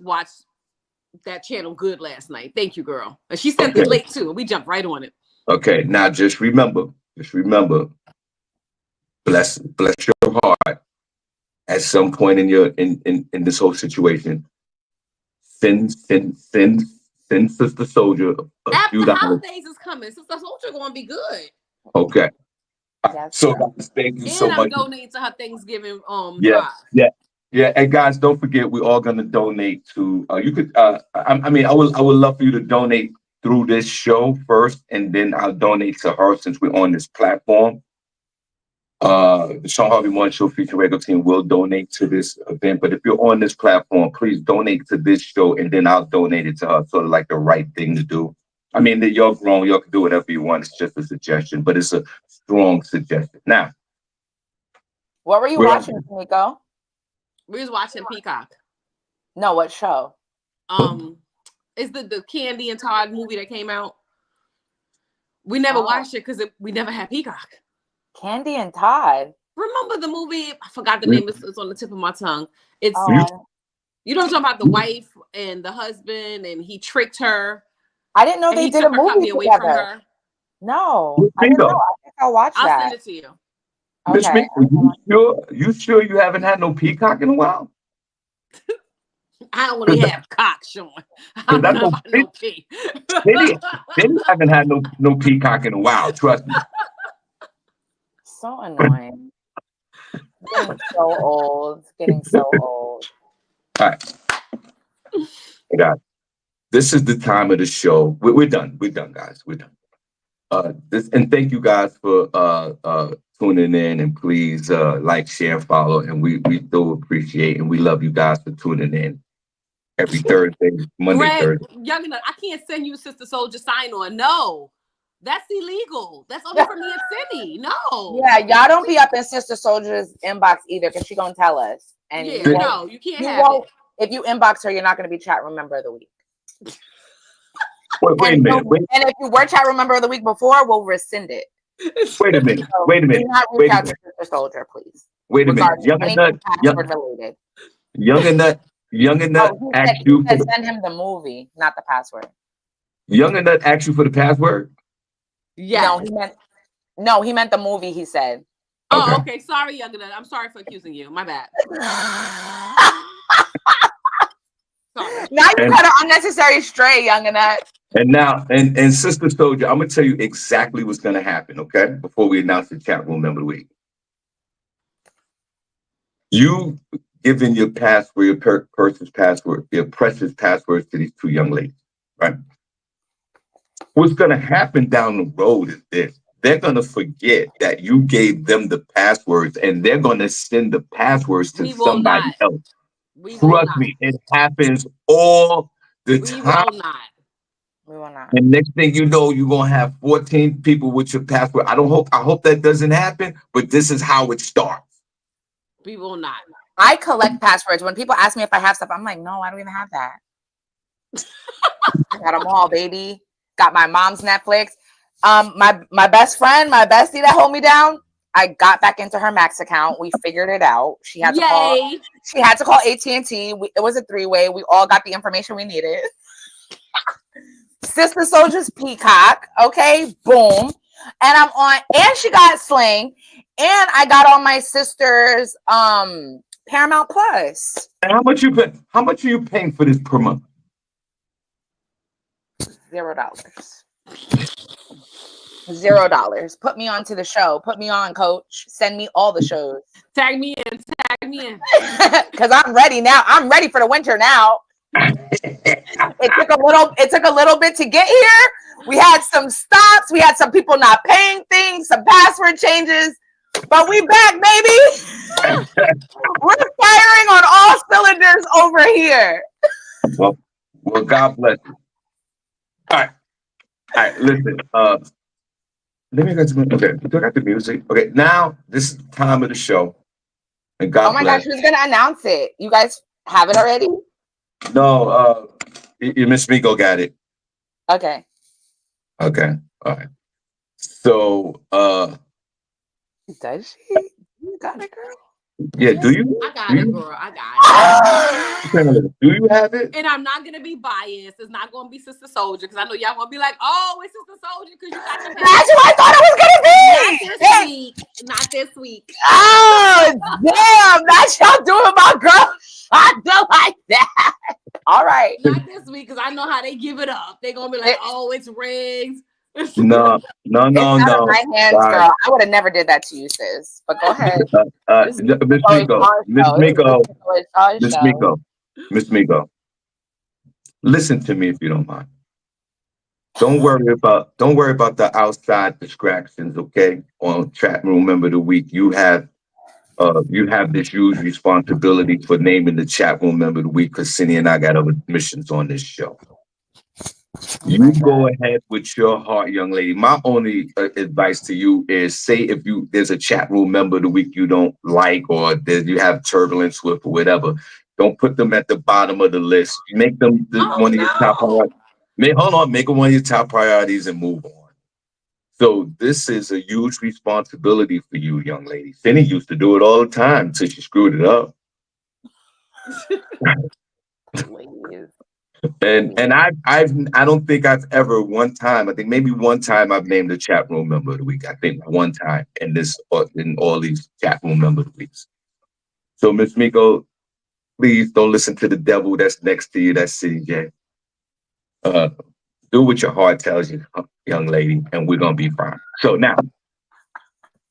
that channel good last night. Thank you, girl. And she sent it late too. We jumped right on it. Okay, now just remember, bless your heart. At some point in your in this whole situation, send Sister Soldier a few dollars. Holidays is coming. Sister Soldier gonna be good. Okay. So thank you so much. And I'm donating to her Thanksgiving Yeah. And guys, don't forget we're all gonna donate to you could I would love for you to donate through this show first, and then I'll donate to her since we're on this platform. The Shawn Harvey Morning Show Future Radio Team will donate to this event, but if you're on this platform, please donate to this show, and then I'll donate it to her. Sort of like the right thing to do. I mean, that you're grown, you can do whatever you want. It's just a suggestion, but it's a strong suggestion. Now, what were you watching, Miko? We was watching Peacock. No, what show? It's the Candy and Todd movie that came out. We never watched it because we never had Peacock. Candy and Todd. Remember the movie? I forgot the name. It's on the tip of my tongue. It's you know what I'm talking about, the wife and the husband, and he tricked her. I didn't know And they he did took a her movie copy away from together. her. No, I didn't know. I think I'll watch I'll that. send it to you. Miss Okay. Miko, you sure you haven't had no peacock in a while? I only have cock, Sean. I Because don't that's know no about no pee. They haven't had no peacock in a while. Trust me. So annoying. Getting so old. Getting so old. All right, guys. This is the time of the show. We're done. We're done, guys. We're done. And thank you guys for tuning in, and please like, share, follow, and we do appreciate and we love you guys for tuning in every Thursday, Monday, Greg, Thursday. young enough, I can't send you Sister Soldier sign on. No, that's illegal. That's only for me and Cindy. No. Yeah, y'all don't be up in Sister Soldier's inbox either, because she gonna tell us. And Yeah, no, you can't have it. If you inbox her, you're not gonna be chat room member of the week. Wait a minute. And if you were chat room member of the week before, we'll rescind it. Wait a minute. So Wait a minute. do not reach out to Sister Soldier, please. Wait a minute. Young and Nut. Asked you. He said send him the movie, not the password. Young and Nut asked you for the password. Yeah. No, he meant the movie. He said. Oh, okay. Sorry, young enough. I'm sorry for accusing you. My bad. Sorry. Now you got an unnecessary stray, young enough. And now, and Sister Soldier, I'm gonna tell you exactly what's gonna happen. Okay, before we announce the chat room member of the week, you giving your password, your person's password, your precious passwords to these two young ladies, right? What's gonna happen down the road is this: they're gonna forget that you gave them the passwords, and they're gonna send the passwords to somebody else. Trust me, it happens all the time. We will not. And next thing you know, you're gonna have 14 people with your password. I hope that doesn't happen, but this is how it starts. We will not. I collect passwords. When people ask me if I have stuff, I'm like, no, I don't even have that. I got them all, baby. Got my mom's Netflix. My best friend, my bestie that hold me down, I got back into her Max account. We figured it out. She had to call. She had to call AT&T. It was a 3-way. We all got the information we needed. Sister Soldier's Peacock. Okay, boom. And I'm on. And she got Sling. And I got on my sister's Paramount Plus. And how much are you paying for this per month? $0. $0. Put me onto the show. Put me on, coach. Send me all the shows. Tag me in. Tag me in. Because I'm ready now. I'm ready for the winter now. It took a little bit to get here. We had some stops. We had some people not paying things, some password changes. But we back, baby. We're firing on all cylinders over here. Well, God bless you. All right. Listen. Let me get to okay. I got the music. Okay, now this is the time of the show. And God bless. Oh my gosh, who's gonna announce it? You guys have it already? No, Miss Miko got it. Okay. Okay. All right. So, does she? You got it, girl. Yeah, do you? I got it, girl. I got it. Do you have it? And I'm not gonna be biased. It's not gonna be Sister Soldier because I know y'all gonna be like, "Oh, it's Sister Soldier because you got the." That's what I thought it was gonna be. Not this week. Oh damn! That's y'all doing my girl. I don't like that. All right. Not this week because I know how they give it up. They're gonna be like, "Oh, it's rigged." No. It's out of my hands, girl. I would have never did that to you, sis. But go ahead. Miss Miko. Listen to me if you don't mind. Don't worry about the outside distractions, okay? On chat room member of the week, you have this huge responsibility for naming the chat room member of the week because Cindy and I got other missions on this show. You go ahead with your heart, young lady. My only advice to you is say if there's a chat room member of the week you don't like or you have turbulence with or whatever, don't put them at the bottom of the list. Make them one of your top priorities. Make them one of your top priorities and move on. So this is a huge responsibility for you, young lady. Cindy used to do it all the time until she screwed it up. Please. And I don't think I've ever one time. I think maybe one time I've named a chat room member of the week. I think one time in all these chat room member of the weeks. So Miss Miko, please don't listen to the devil that's next to you. That's SennyJ. Uh, do what your heart tells you, young lady, and we're gonna be fine. So now,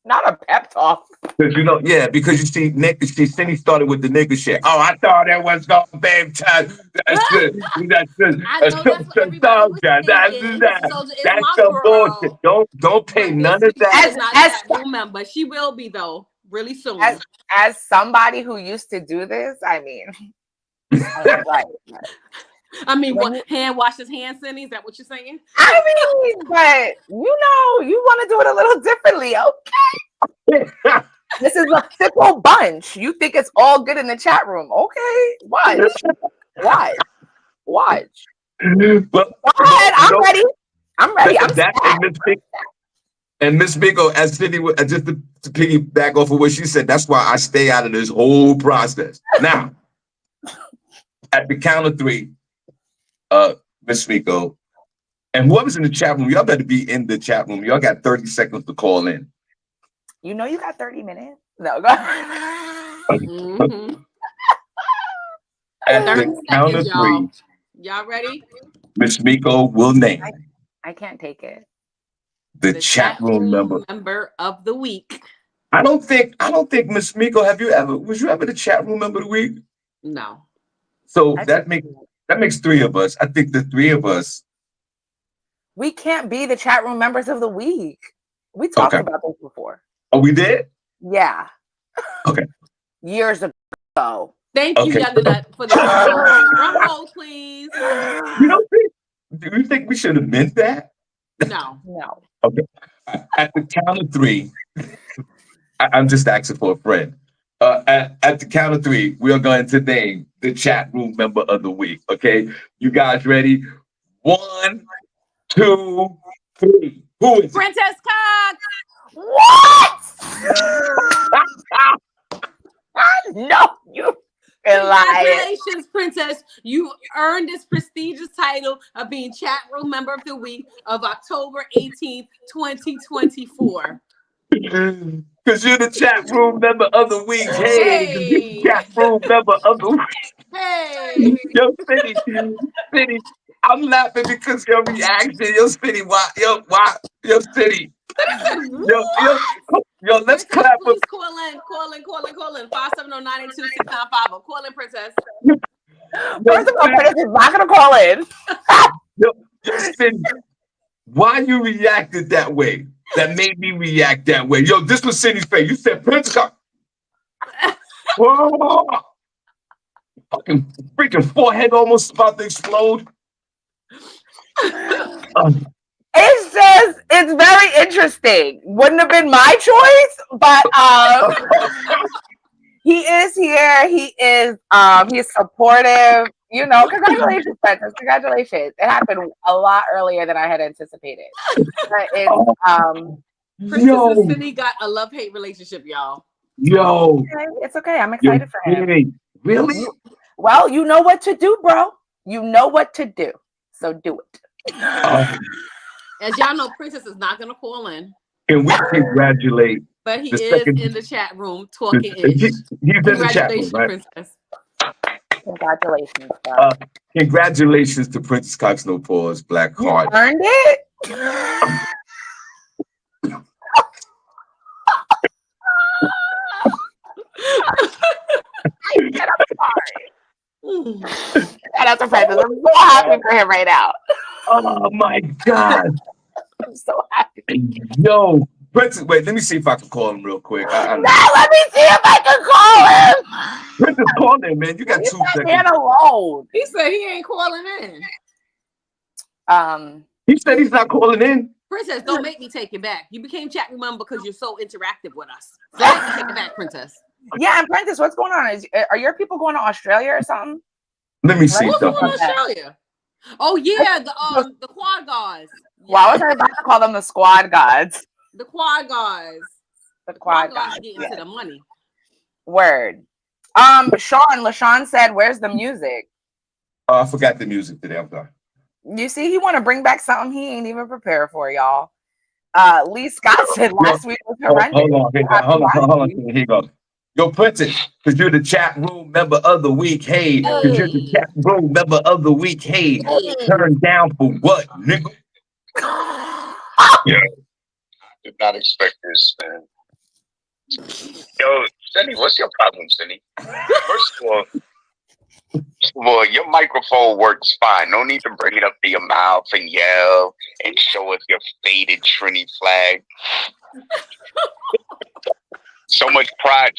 Not a pep talk. because because you see, Nick, Cindy started with the nigga shit. Oh, I thought it was gonna be time. That's it. I know that's what everybody was thinking. Soldier is That's my some bullshit. girl. Don't pay But none this of week that. she is not chat room member. She will be though, really soon. As somebody who used to do this, I mean, right. I mean, what hand washes hand, Cindy? Is that what you're saying? I mean, but you want to do it a little differently, okay? This is a fickle bunch. You think it's all good in the chat room, okay? Watch. But, Go ahead, I'm ready. And Miss Miko, as Cindy, just to piggyback off of what she said, that's why I stay out of this whole process. Now, at the count of three, Miss Miko, and whoever's in the chat room, y'all better be in the chat room. Y'all got 30 seconds to call in. You know you got 30 minutes? No, go ahead. Mm-hmm. At the count of three, y'all ready? Miss Miko will name. I can't take it. The chat room member of the week. I don't think Miss Miko, was you ever the chat room member of the week? No. So that makes three of us. I think the three of us. We can't be the chat room members of the week. We talked about this before. Oh, we did? Yeah. Okay. Years ago. Thank you, Young Nut, for the drum roll, please. Do you think we should have meant that? No. Okay. At the count of three, I'm just asking for a friend. At the count of three, we are going to name the chat room member of the week. Okay, you guys ready? 1, 2, 3. Who is Princess Cox? What? No, you. Congratulations, Princess. You earned this prestigious title of being chat room member of the week of October 18th, 2024. Because you're the chat room member of the week. Hey, you're the chat room member of the week. Hey. Yo, City. I'm laughing because your reaction. Yo, City, why? Yo, City. Yo, let's clap. Please call in. 570-982-6950. Call in, Princess. First of all, Princess is not going to call in. Yo, City, why you reacted that way? That made me react that way. Yo, this was Cindy's face. You said, Princess. Whoa. Fucking freaking forehead almost about to explode. It's very interesting. Wouldn't have been my choice, but he is here. He's supportive. Congratulations, Princess. Congratulations. It happened a lot earlier than I had anticipated. Princess and Cindy got a love-hate relationship, y'all. Yo. It's okay. I'm excited for him. Really? Well, you know what to do, bro. You know what to do. So do it. As y'all know, Princess is not going to call in. Can we congratulate? But he is in the chat room talking ish. He's in the chat room, right? Princess. Congratulations, bro. Congratulations to Princess Cox No Pause, Black Heart. You earned it. I'm sorry. Shout out to Princess. I'm so happy for him right now. Oh my God. I'm so happy. Yo, Princess, wait, let me see if I can call him real quick. Let me see if I can call him. Princess, call him, man. You got 2 seconds. Man alone. He said he ain't calling in. He said he's not calling in. Princess, don't make me take it back. You became chat room member because you're so interactive with us. So I can take it back, Princess. Yeah, and Princess, what's going on? Are your people going to Australia or something? Let me see. What's going on in Australia? Oh yeah, the quad guys. Why was I about to call them the squad gods? The quad guys. The quad guys get into the money. Word. LaShawn said, "Where's the music?" Oh, I forgot the music today. I'm sorry. You see, he want to bring back something he ain't even prepared for, y'all. Lee Scott said Yo, last week was horrendous. hold on. Hold on. Here you go. Yo, Princess, because you're the chat room member of the week. Hey, because you're the Hey, chat room member of the week. Hey, hey. turn down for what, nigga? Yeah, did not expect this, man. Yo, Senny, what's your problem, Senny? First of all, your microphone works fine. No need to bring it up to your mouth and yell and show us your faded Trini flag. So much pride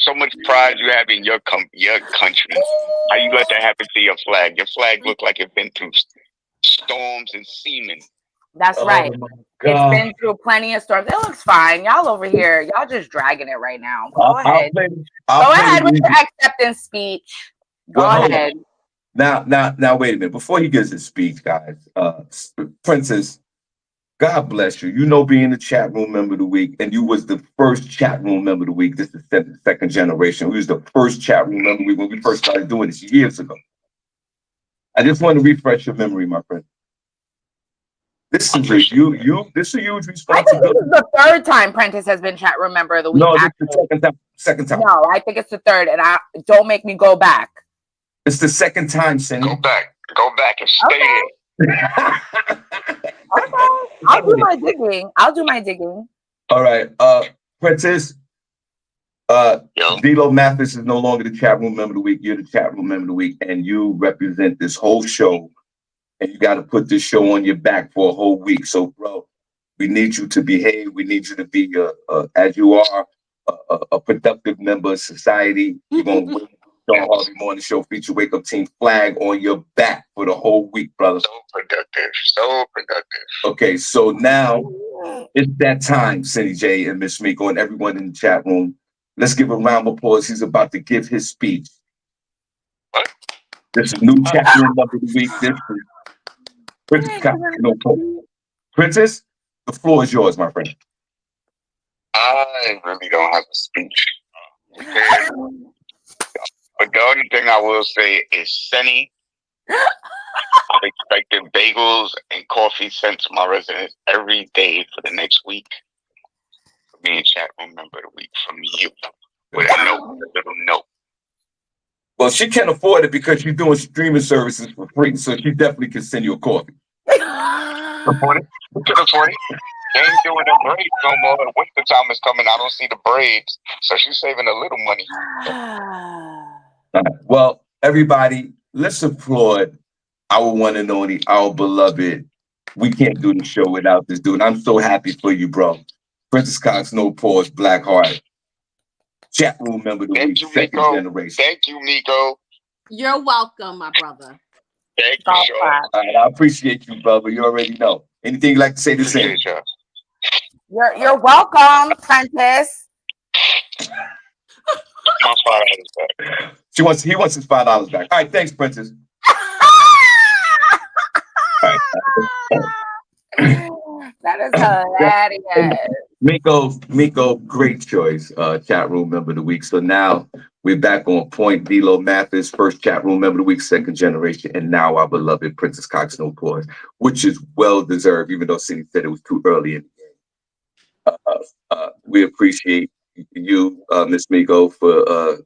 you have in your country. How you let that happen to your flag? Your flag look like it's been through storms and seamen. That's right. Oh, my It's God. been through plenty of storms. It looks fine. Y'all over here, y'all just dragging it right now. Go I'll ahead. play Go ahead the with your music. acceptance speech. Go Well, hold ahead. on. Now, wait a minute. Before he gives his speech, guys, Princess, God bless you. You know, being the chat room member of the week, and you was the first chat room member of the week. This is the second generation. We was the first chat room member of the week when we first started doing this years ago. I just want to refresh your memory, my friend. This is this is a huge I think this responsibility. is the third time Prentice has been chat room member of the week. No, this is the second time. Second time. No, I think it's the third, and I don't make me go back. It's the second time, Cindy. Go back and stay there. Okay. I'll do my digging. All right. Princess, D-Lo Mathis is no longer the chat room member of the week. You're the chat room member of the week, and you represent this whole show. And you got to put this show on your back for a whole week. So, bro, we need you to behave. We need you to be, as you are, a productive member of society. You're going to win the Shawn Harvey Morning Show feature Wake Up Team flag on your back for the whole week, brother. So productive. Okay, so now it's that time, SennyJ and Miss Miko and everyone in the chat room. Let's give a round of applause. He's about to give his speech. What? This is new chat room member of the week. This is Princess, the floor is yours, my friend. I really don't have a speech. But the only thing I will say is, Senny, I'm expecting bagels and coffee sent to my residence every day for the next week. For being chat room member of the week from you. With a little note. Well, she can't afford it because she's doing streaming services for free, so she definitely can send you a coffee. Afford it? They ain't doing the braids no more. The winter time is coming. I don't see the braids. So she's saving a little money. Well, everybody, let's applaud our one and only, our beloved. We can't do the show without this dude. I'm so happy for you, bro. Princess Cox, no pause, Black Heart. Chat room member of the week, second generation. Thank you, Miko. You're welcome, my brother. Thank you, Shawn. All right, I appreciate you, brother. You already know. Anything you'd like to say to Sam? You're welcome, Prentice. My $5 back. He wants his $5 back. All right, thanks, Princess. All right. That is hilarious. Miko, great choice. Chat room member of the week. So now we're back on point. D-Lo Mathis, first chat room member of the week, second generation, and now our beloved Princess Cox, no pause, which is well deserved, even though Cindy said it was too early in the game. We appreciate you, Miss Miko, for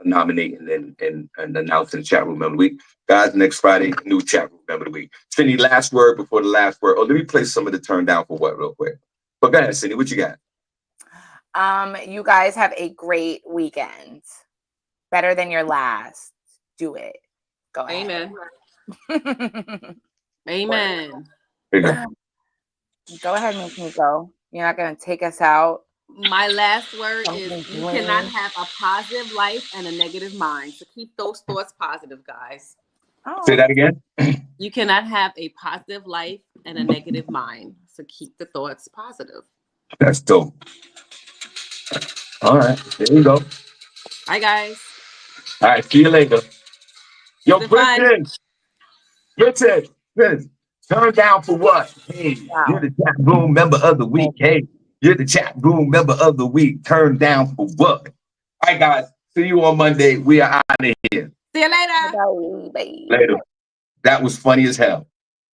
nominating and announcing chat room member of the week. Guys, next Friday, new chat room member of the week. Cindy, last word before the last word. Oh, let me play some of the turn down for what real quick. But go ahead, Cindy, what you got? You guys have a great weekend. Better than your last. Do it. Go ahead. Amen. Amen. Here you go. Go ahead, Miss Miko. You're not going to take us out. My last word is you cannot have a positive life and a negative mind. So keep those thoughts positive, guys. Oh. Say that again. You cannot have a positive life and a negative mind. So keep the thoughts positive. That's dope. All right, there you go. Hi, guys. All right, see you later. Yo, Goodbye. Princess, turn down for what? Hey, you're the chat room member of the week. Hey, you're the chat room member of the week. Turn down for what? All right, guys. See you on Monday. We are out of here. See you later. Bye, bye. Later. That was funny as hell.